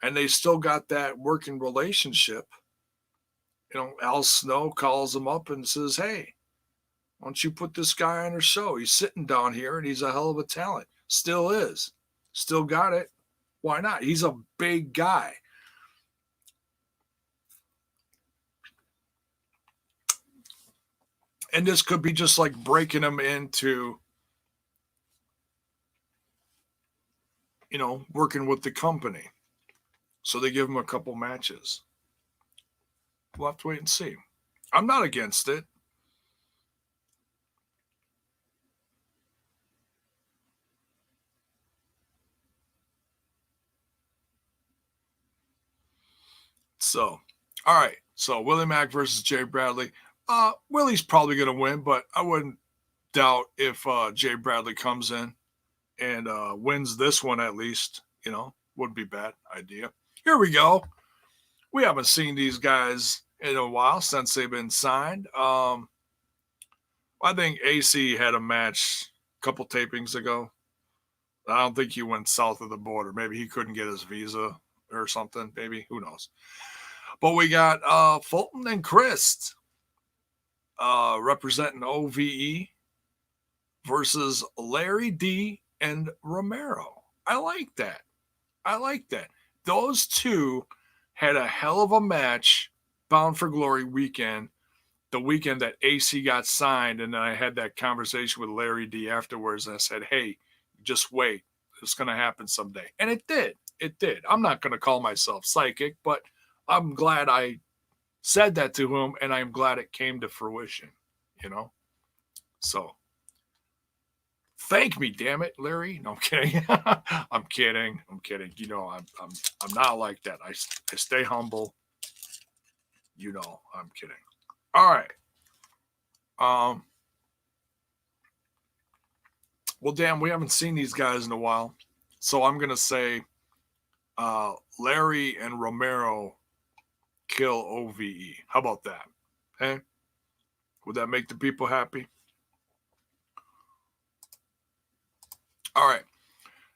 and they still got that working relationship Al Snow calls him up and says, "Hey, why don't you put this guy on our show? He's sitting down here and he's a hell of a talent. Still is. Still got it. Why not? He's a big guy." And this could be just like breaking him into, working with the company. So they give him a couple matches. We'll have to wait and see. I'm not against it. So, all right. So Willie Mack versus Jay Bradley. Willie's probably going to win, but I wouldn't doubt if Jay Bradley comes in and wins this one at least. Wouldn't be a bad idea. Here we go. We haven't seen these guys in a while since they've been signed. I think AC had a match a couple tapings ago. I don't think he went south of the border. Maybe he couldn't get his visa or something. Maybe. Who knows? But we got Fulton and Christ representing OVE versus Larry D and Romero. I like that. Those two had a hell of a match, Bound for Glory weekend, the weekend that AC got signed. And then I had that conversation with Larry D afterwards. And I said, hey, just wait. It's going to happen someday. And it did. I'm not going to call myself psychic, but I'm glad I said that to him, and I'm glad it came to fruition, So, thank me, damn it, Larry. No, I'm kidding. I'm kidding. I'm not like that. I stay humble. I'm kidding. All right. Well, damn, we haven't seen these guys in a while, so I'm gonna say, Larry and Romero kill OVE. How about that? Hey, would that make the people happy? All right.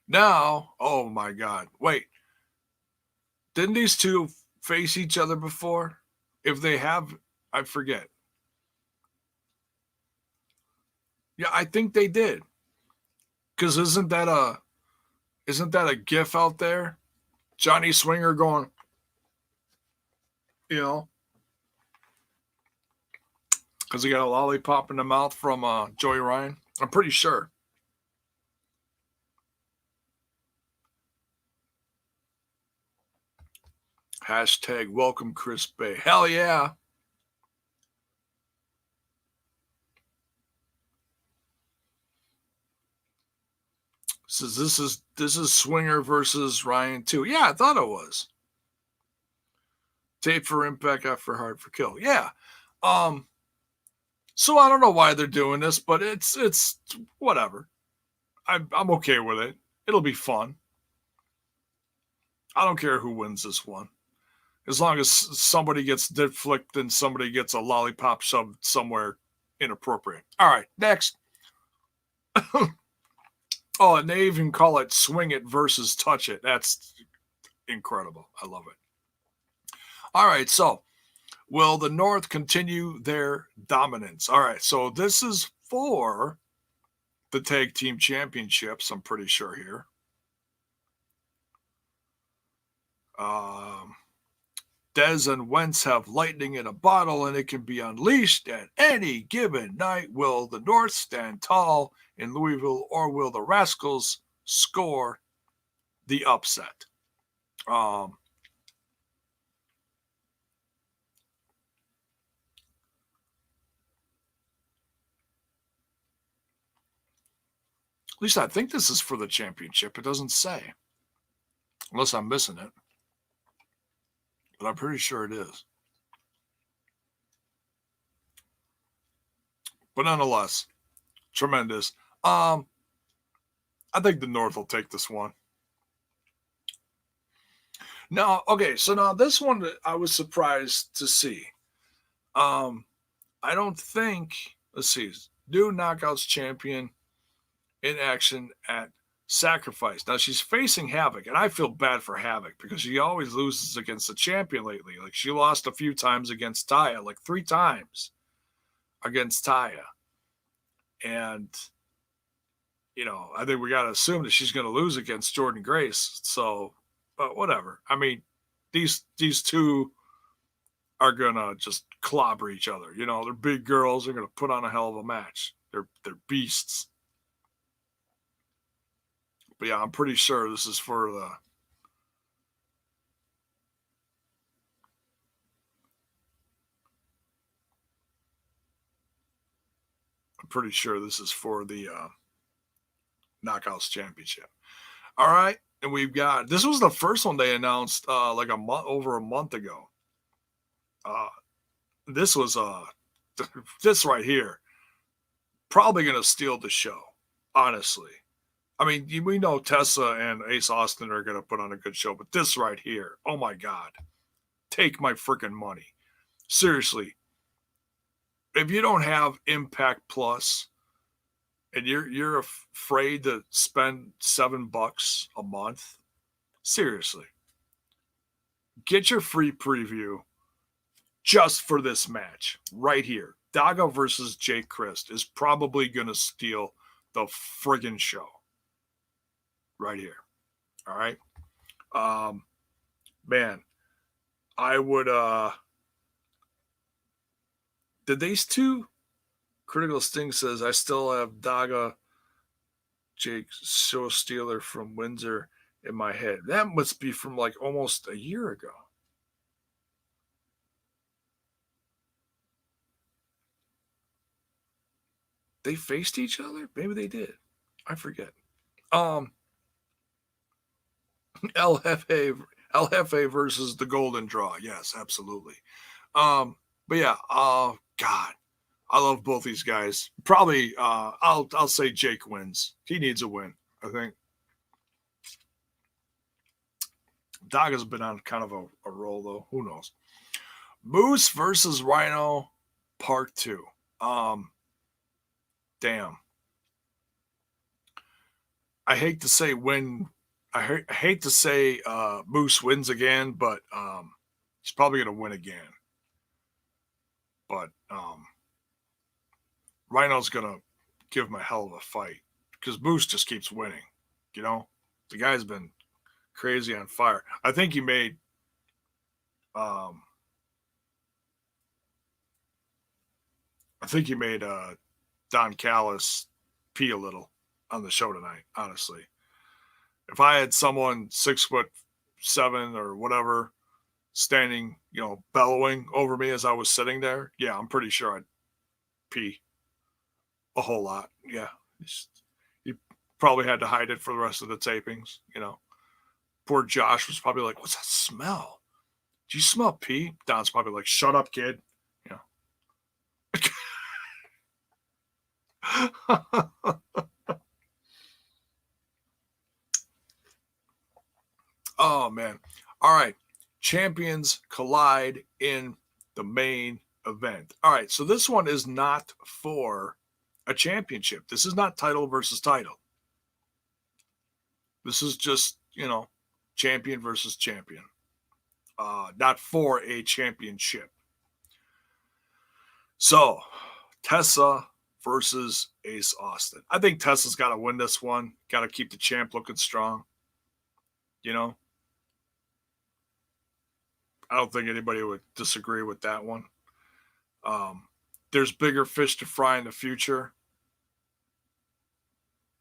Now, oh my God. Wait. Didn't these two face each other before? If they have, I forget. Yeah, I think they did. Because isn't that a gif out there? Johnny Swinger going, because he got a lollipop in the mouth from Joey Ryan. I'm pretty sure. Hashtag welcome Chris Bay. Hell yeah. Says this is Swinger versus Ryan too. Yeah, I thought it was. Tape for Impact after Hard for Kill. Yeah. So I don't know why they're doing this, but it's whatever. I'm okay with it. It'll be fun. I don't care who wins this one. As long as somebody gets dick flicked and somebody gets a lollipop shoved somewhere inappropriate. All right, next. Oh, and they even call it swing it versus touch it. That's incredible. I love it. All right, so will the North continue their dominance? All right, so this is for the tag team championships, I'm pretty sure here. Dez and Wentz have lightning in a bottle, and it can be unleashed at any given night. Will the North stand tall in Louisville, or will the Rascals score the upset? At least I think this is for the championship. It doesn't say. Unless I'm missing it. But I'm pretty sure it is. But nonetheless, tremendous. I think the North will take this one. Now, okay, so now this one I was surprised to see. I don't think, let's see, new Knockouts champion in action at sacrifice. Now she's facing Havoc, and I feel bad for Havoc because she always loses against the champion lately. Like she lost a few times against Taya, like 3 times against Taya. And, I think we got to assume that she's going to lose against Jordynne Grace. So, but whatever. I mean, these two are going to just clobber each other. They're big girls. They're going to put on a hell of a match. They're beasts. But yeah, I'm pretty sure this is for the Knockouts Championship. All right. And we've got, this was the first one they announced like over a month ago. This was this right here, probably going to steal the show, honestly. I mean, we know Tessa and Ace Austin are going to put on a good show, but this right here, oh my God, take my freaking money. Seriously, if you don't have Impact Plus and you're afraid to spend $7 a month, seriously, get your free preview just for this match right here. Daga versus Jake Crist is probably going to steal the friggin' show. Right here. All right. Man, I would did these two? Critical Sting says I still have Daga Jake Show Stealer from Windsor in my head. That must be from like almost a year ago. They faced each other? Maybe they did. I forget. LFA versus the Golden Draw. Yes, absolutely. But yeah, God, I love both these guys. Probably, I'll say Jake wins. He needs a win, I think. Daga's been on kind of a roll though. Who knows? Moose versus Rhino, Part 2. Damn. I hate to say I hate to say Moose wins again, but he's probably going to win again. But Rhino's going to give him a hell of a fight because Moose just keeps winning. The guy's been crazy on fire. I think he made Don Callis pee a little on the show tonight, honestly. If I had someone 6'7" or whatever standing, bellowing over me as I was sitting there, yeah, I'm pretty sure I'd pee a whole lot. Yeah. He probably had to hide it for the rest of the tapings, Poor Josh was probably like, what's that smell? Do you smell pee? Don's probably like, shut up, kid. Oh, man. All right. Champions collide in the main event. All right. So this one is not for a championship. This is not title versus title. This is just, champion versus champion. Not for a championship. So, Tessa versus Ace Austin. I think Tessa's got to win this one. Got to keep the champ looking strong. I don't think anybody would disagree with that one. There's bigger fish to fry in the future.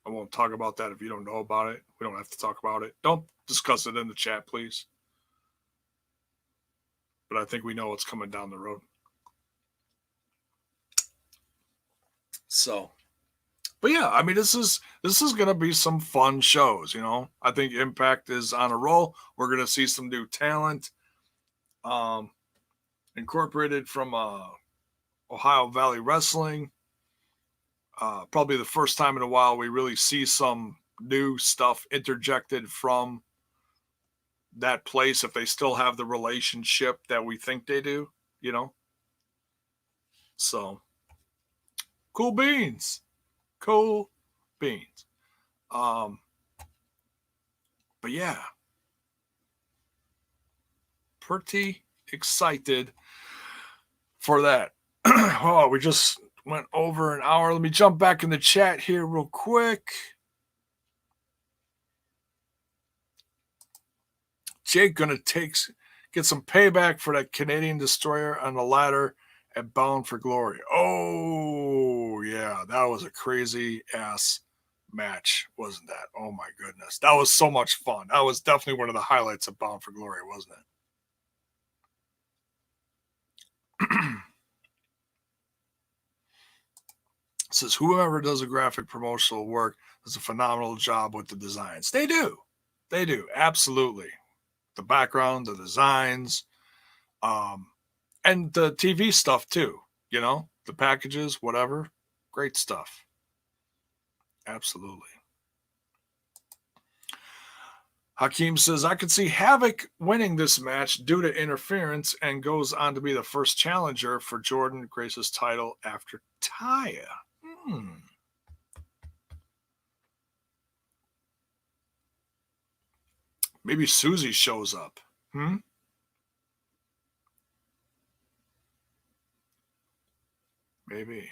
I won't talk about that if you don't know about it. We don't have to talk about it. Don't discuss it in the chat, please. But I think we know what's coming down the road. So, but yeah, I mean, this is going to be some fun shows, I think Impact is on a roll. We're going to see some new talent incorporated from Ohio Valley Wrestling. Probably the first time in a while we really see some new stuff interjected from that place if they still have the relationship that we think they do, So, cool beans. But yeah, pretty excited for that. Oh, we just went over an hour. Let me jump back in the chat here real quick. Jake gonna get some payback for that Canadian destroyer on the ladder at Bound for Glory. Oh yeah, that was a crazy ass match, wasn't that? Oh my goodness, that was so much fun. That was definitely one of the highlights of Bound for Glory, wasn't it? It says whoever does a graphic promotional work does a phenomenal job with the designs. They do, absolutely. The background, the designs, and the TV stuff too. You know, the packages, whatever, great stuff. Absolutely. Hakeem says, I could see Havoc winning this match due to interference and goes on to be the first challenger for Jordynne Grace's title after Taya. Maybe Susie shows up. Maybe.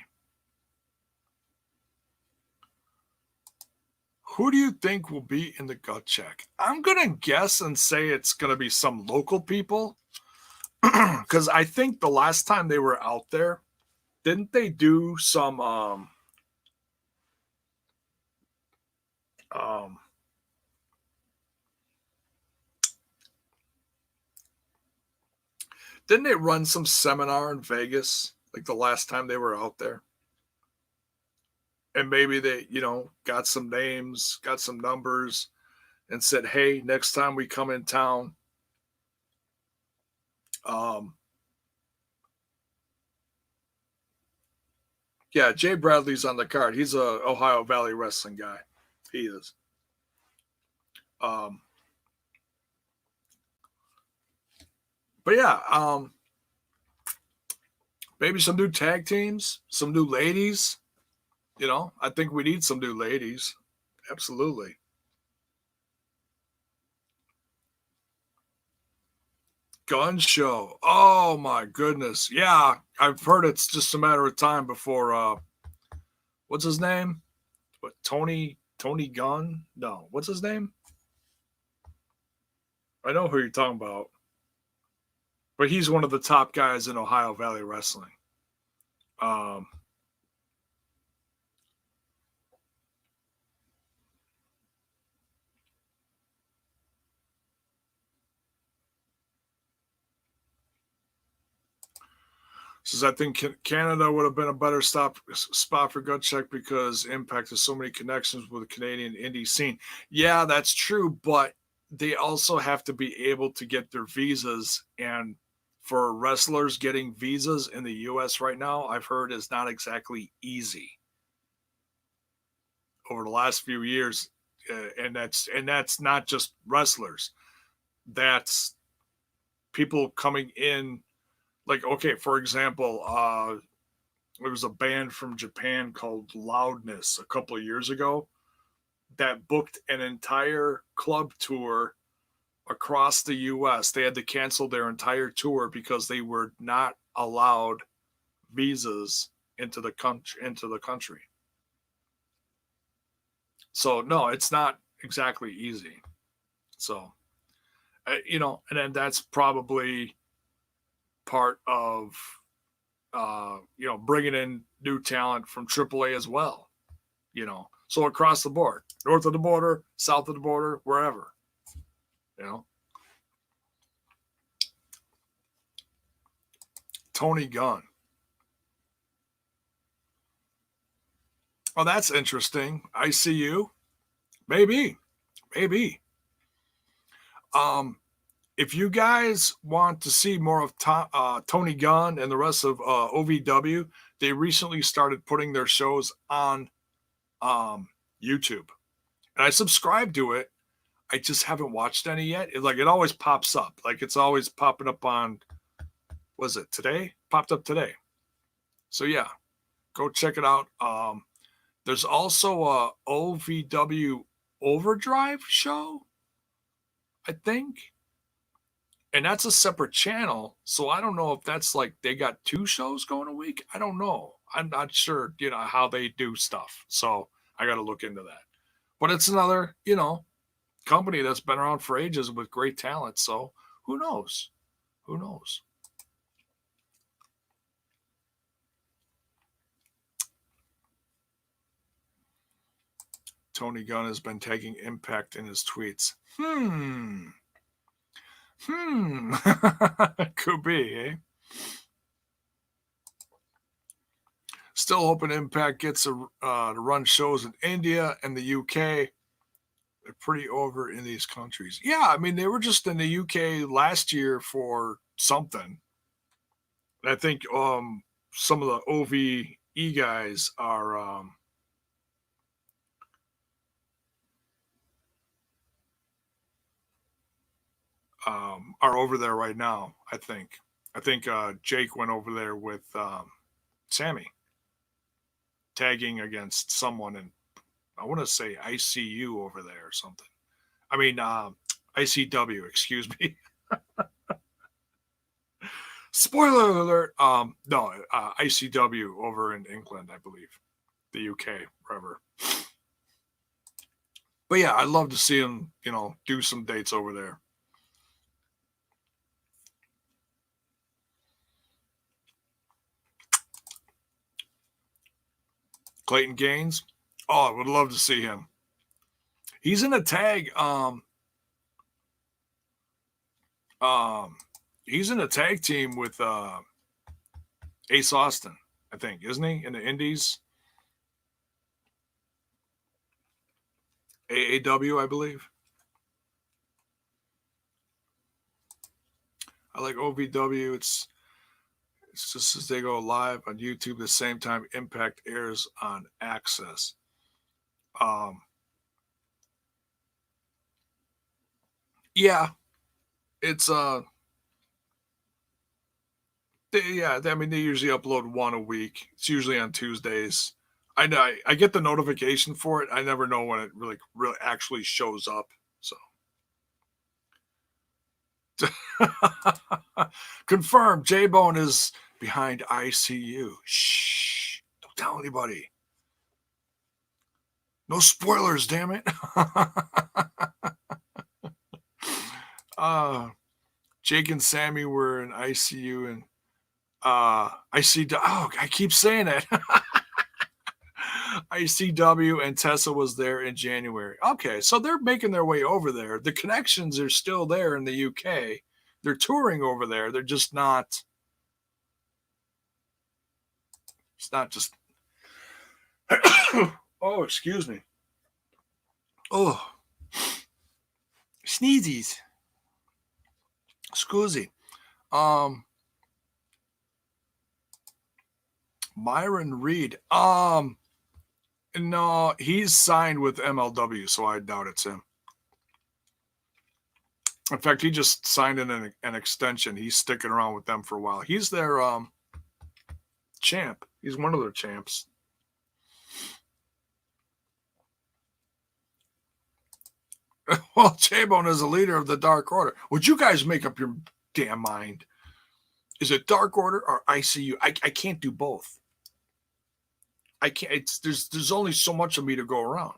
Who do you think will be in the gut check? I'm going to guess and say it's going to be some local people. Because I think the last time they were out there, didn't they do some didn't they run some seminar in Vegas like the last time they were out there? And maybe they, got some names, got some numbers, and said, hey, next time we come in town, yeah, Jay Bradley's on the card. He's a Ohio Valley Wrestling guy. He is. But yeah, maybe some new tag teams, some new ladies. I think we need some new ladies. Absolutely. Gun show. Oh my goodness. Yeah, I've heard it's just a matter of time before what's his name? What, Tony Gunn? No, what's his name? I know who you're talking about. But he's one of the top guys in Ohio Valley Wrestling. Says, I think Canada would have been a better spot for gut check because Impact has so many connections with the Canadian indie scene. Yeah, that's true, but they also have to be able to get their visas. And for wrestlers, getting visas in the U.S. right now, I've heard is not exactly easy. Over the last few years, and that's not just wrestlers. That's people coming in. Like, okay, for example, there was a band from Japan called Loudness a couple of years ago that booked an entire club tour across the U.S. They had to cancel their entire tour because they were not allowed visas into the country. So no, it's not exactly easy. So, and then that's probably part of bringing in new talent from AAA as well. So across the board, north of the border, south of the border, wherever. Tony Gunn. Oh, that's interesting. ICU. Maybe. If you guys want to see more of Tony Gunn and the rest of OVW, they recently started putting their shows on YouTube. And I subscribe to it. I just haven't watched any yet. It always pops up. Like it's always popping up on, was it today? Popped up today. So yeah, go check it out. There's also a OVW Overdrive show. I think. And that's a separate channel. So I don't know if that's like they got 2 shows going a week. I don't know. I'm not sure, how they do stuff. So I got to look into that. But it's another, company that's been around for ages with great talent. So who knows? Who knows? Tony Gunn has been taking Impact in his tweets. Could be, eh? Still hoping Impact gets to run shows in India and the UK. They're pretty over in these countries. Yeah, I mean, they were just in the UK last year for something. I think some of the OVE guys are over there right now. I think Jake went over there with Sammy, tagging against someone, and I want to say ICU over there or something. I mean ICW. Excuse me. Spoiler alert. No, ICW over in England, I believe, the UK, wherever. But yeah, I'd love to see him, do some dates over there. Clayton Gaines. Oh, I would love to see him. He's in a tag. He's in a tag team with Ace Austin, I think, isn't he? In the Indies. AAW, I believe. I like OVW. It's just as they go live on YouTube the same time Impact airs on Access. Yeah, it's they usually upload one a week. It's usually on Tuesdays. I know I get the notification for it. I never know when it really actually shows up. So confirmed, J Bone is behind ICU. Shh! Don't tell anybody. No spoilers, damn it. Jake and Sammy were in ICU and I keep saying it. ICW and Tessa was there in January. Okay, so they're making their way over there. The connections are still there in the UK. They're touring over there. They're just not. It's not just. Oh, excuse me. Oh, sneezies. Scusi. Myron Reed. No, he's signed with MLW, so I doubt it's him. In fact, he just signed an extension. He's sticking around with them for a while. He's their champ. He's one of their champs. Well, J-Bone is a leader of the Dark Order. Would you guys make up your damn mind? Is it Dark Order or ICU? I can't do both. I can't. There's only so much of me to go around.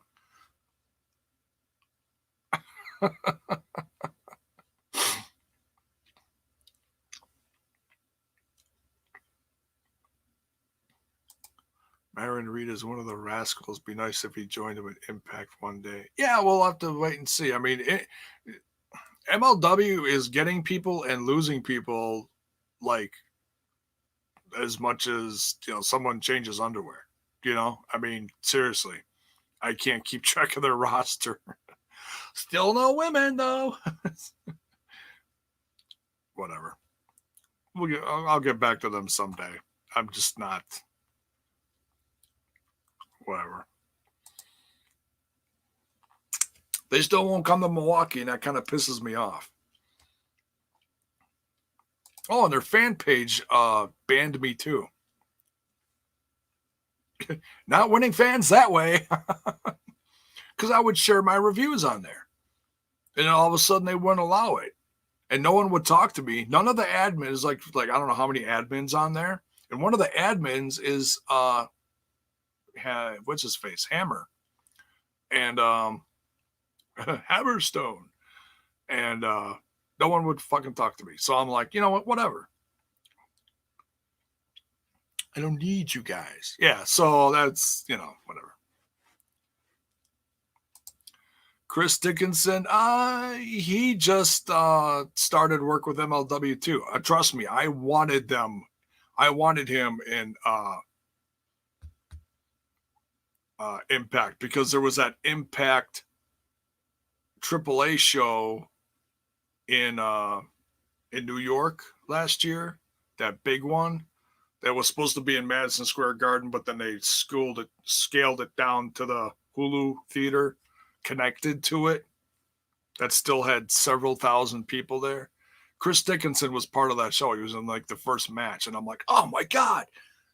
Myron Reed is one of the rascals. Be nice if he joined him at Impact one day. Yeah, we'll have to wait and see. I mean, MLW is getting people and losing people like as much as someone changes underwear. I mean, seriously, I can't keep track of their roster. Still no women though. Whatever. I'll get back to them someday. I'm just not. Whatever. They still won't come to Milwaukee, and that kind of pisses me off. Oh, and their fan page banned me too. Not winning fans that way. Because I would share my reviews on there. And then all of a sudden they wouldn't allow it. And no one would talk to me. None of the admins, like I don't know how many admins on there. And one of the admins is what's his face? Hammer. And Hammerstone. And no one would fucking talk to me. So I'm like, you know what, whatever. I don't need you guys. Yeah, so that's, whatever. Chris Dickinson, he just started work with MLW too. Trust me, I wanted him in Impact, because there was that Impact AAA show in New York last year, that big one that was supposed to be in Madison Square Garden, but then they scaled it down to the Hulu Theater connected to it, that still had several thousand people there. Chris Dickinson was part of that show. He was in like the first match, and I'm like, oh my God,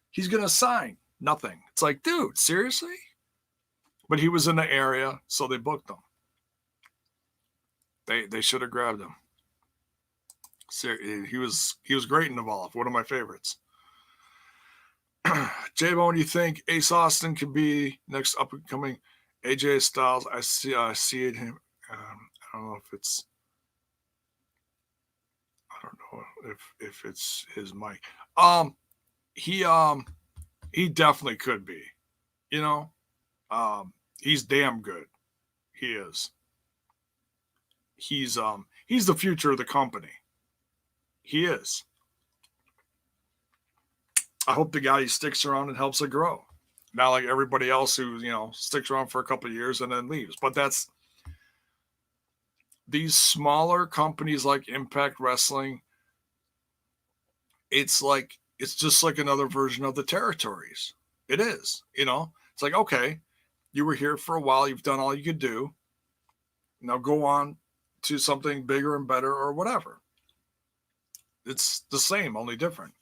he's gonna sign. Nothing. It's like, dude, seriously? But he was in the area, so they booked him. They should have grabbed him. He was great in Evolve, one of my favorites. J-Bone, you think Ace Austin could be next up and coming AJ Styles? I see it him. I don't know if it's. I don't know if it's his mic. He definitely could be. He's damn good. He is. He's the future of the company. He is. I hope the guy sticks around and helps it grow. Not like everybody else who, sticks around for a couple of years and then leaves. But that's these smaller companies like Impact Wrestling. It's just like another version of the territories. It is, It's like, okay, you were here for a while. You've done all you could do. Now go on to something bigger and better or whatever. It's the same, only different.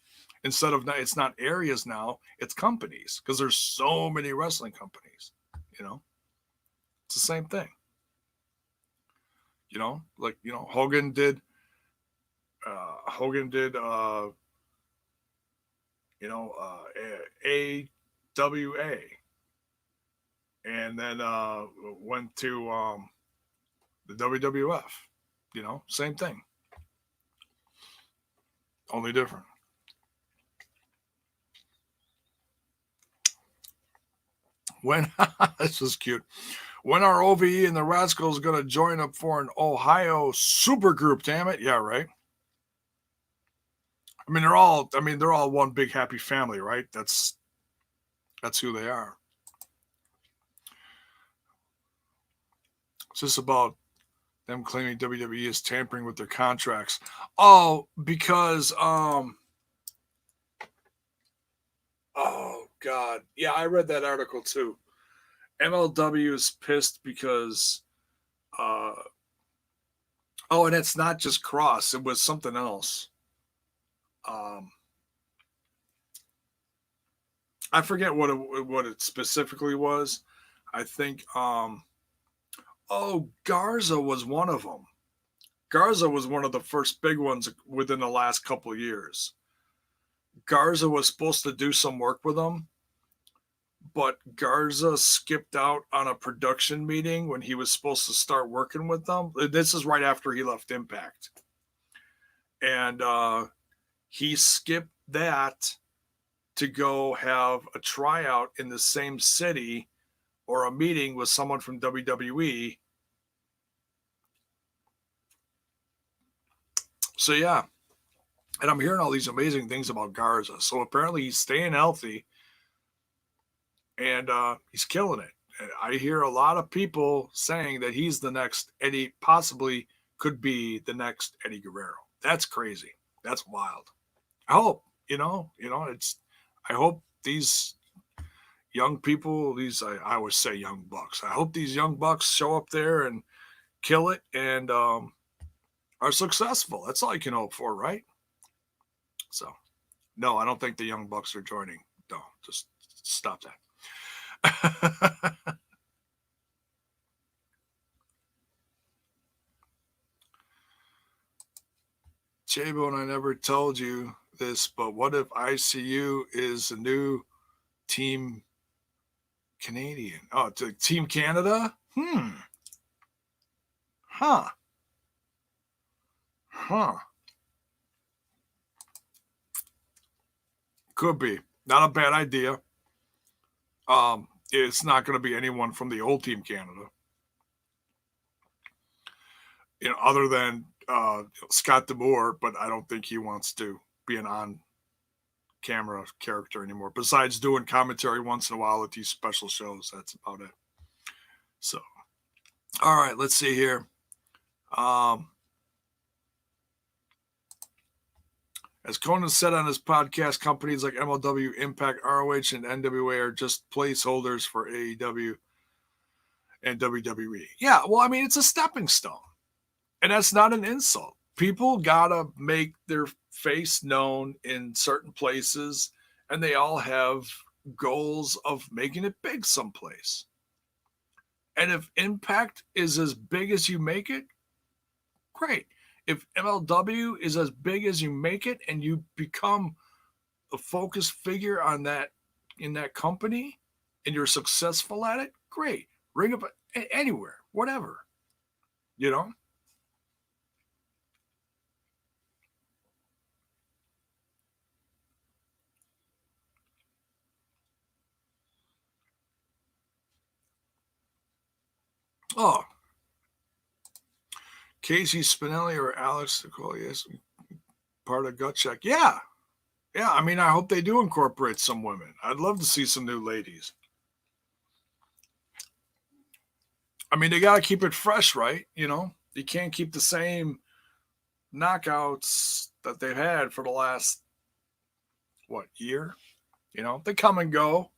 Instead of, it's not areas now, it's companies, because there's so many wrestling companies, it's the same thing. Hogan did AWA, and then went to the WWF, same thing, only different. When this was cute. When are OVE and the Rascals going to join up for an Ohio supergroup? Damn it! Yeah, right. They're all one big happy family, right? That's who they are. It's just about them claiming WWE is tampering with their contracts. Oh, because oh God, yeah, I read that article too. MLW is pissed because and it's not just Cross, it was something else. I forget what it specifically was. I think Garza was one of them. Garza was one of the first big ones within the last couple of years. Garza was supposed to do some work with them, but Garza skipped out on a production meeting when he was supposed to start working with them. This is right after he left Impact. And he skipped that to go have a tryout in the same city or a meeting with someone from WWE. So, yeah. And I'm hearing all these amazing things about Garza. So apparently he's staying healthy and he's killing it. And I hear a lot of people saying that he's the next Eddie, possibly could be the next Eddie Guerrero. That's crazy. That's wild. I hope, I hope these young people, I always say young bucks. I hope these young bucks show up there and kill it and are successful. That's all you can hope for, right? So, no, I don't think the young bucks are joining. No, just stop that. J-Bone, I never told you this, but what if ICU is a new Team Canadian? Oh, to Team Canada? Huh. Could be. Not a bad idea. It's not going to be anyone from the old Team Canada. Other than Scott D'Amore, but I don't think he wants to be an on-camera character anymore. Besides doing commentary once in a while at these special shows, that's about it. So, all right, let's see here. As Conan said on his podcast, companies like MLW, Impact, ROH, and NWA are just placeholders for AEW and WWE. Yeah, well, I mean, it's a stepping stone. And that's not an insult. People gotta make their face known in certain places, and they all have goals of making it big someplace. And if Impact is as big as you make it, great. If MLW is as big as you make it and you become a focus figure on that in that company and you're successful at it, great. Ring up anywhere, whatever. Oh, Casey Spinelli or Alex Nicole, yes, part of Gut Check. Yeah. I mean, I hope they do incorporate some women. I'd love to see some new ladies. I mean, they got to keep it fresh, right? You can't keep the same knockouts that they've had for the last, year? They come and go.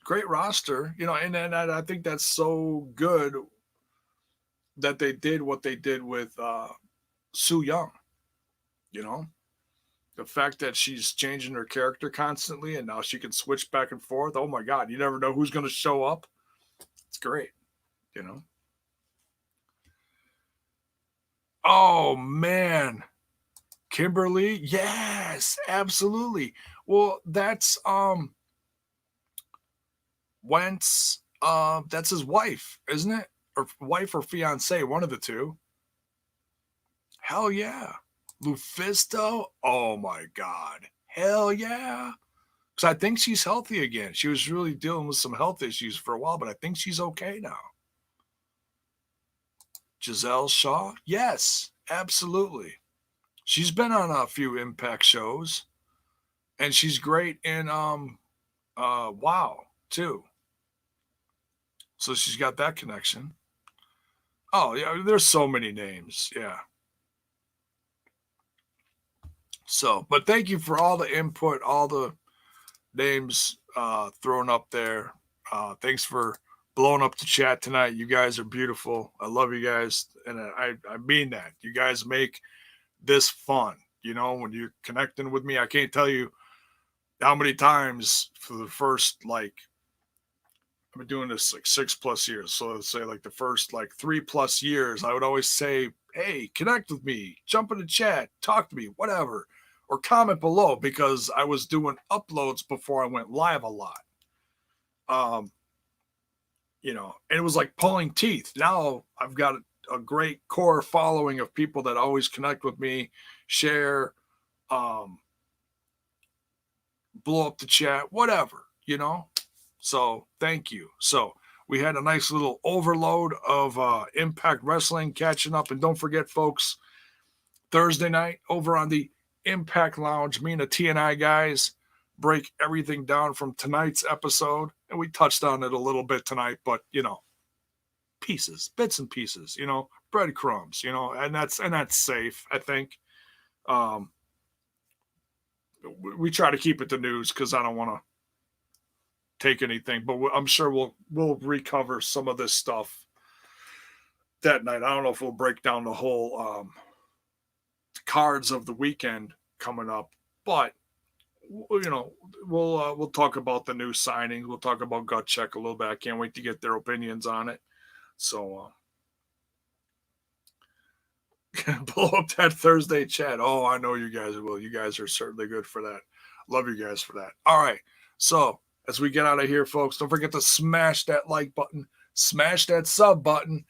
Great roster, and I think that's so good that they did what they did with Su Yung. The fact that she's changing her character constantly and now she can switch back and forth. Oh my God, you never know who's going to show up. It's great, Oh man, Kimberly, yes, absolutely. Well, that's Wentz. That's his wife, isn't it? Or wife or fiance, one of the two. Hell yeah. Lufisto, oh my God. Hell yeah. Because I think she's healthy again. She was really dealing with some health issues for a while, but I think she's okay now. Giselle Shaw, yes, absolutely. She's been on a few Impact shows, and she's great in WoW too. So she's got that connection. Oh yeah, there's so many names. Yeah. So, but thank you for all the input, all the names thrown up there. Thanks for blowing up the chat tonight. You guys are beautiful. I love you guys, and I mean that. You guys make this fun. When you're connecting with me, I can't tell you how many times for the first I've been doing this 6+ years. So let's say the first 3+ years, I would always say, hey, connect with me, jump in the chat, talk to me, whatever, or comment below, because I was doing uploads before I went live a lot. And it was like pulling teeth. Now I've got a great core following of people that always connect with me, share, blow up the chat, whatever, So thank you. So we had a nice little overload of Impact Wrestling catching up. And don't forget, folks, Thursday night over on the Impact Lounge, me and the TNI guys break everything down from tonight's episode. And we touched on it a little bit tonight, but, pieces, bits and pieces, breadcrumbs, and that's safe, I think. We try to keep it to news because I don't want to take anything, but I'm sure we'll recover some of this stuff that night. I don't know if we'll break down the whole cards of the weekend coming up, but we'll talk about the new signings. We'll talk about Gut Check a little bit. I can't wait to get their opinions on it. So blow up that Thursday chat. Oh, I know you guys will. You guys are certainly good for that. Love you guys for that. All right. So as we get out of here, folks, don't forget to smash that like button, smash that sub button,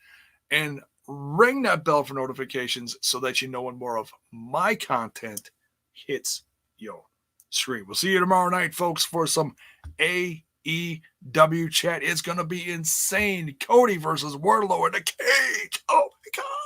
and ring that bell for notifications so that you know when more of my content hits your screen. We'll see you tomorrow night, folks, for some AEW chat. It's going to be insane. Cody versus Wardlow in the cage. Oh, my God.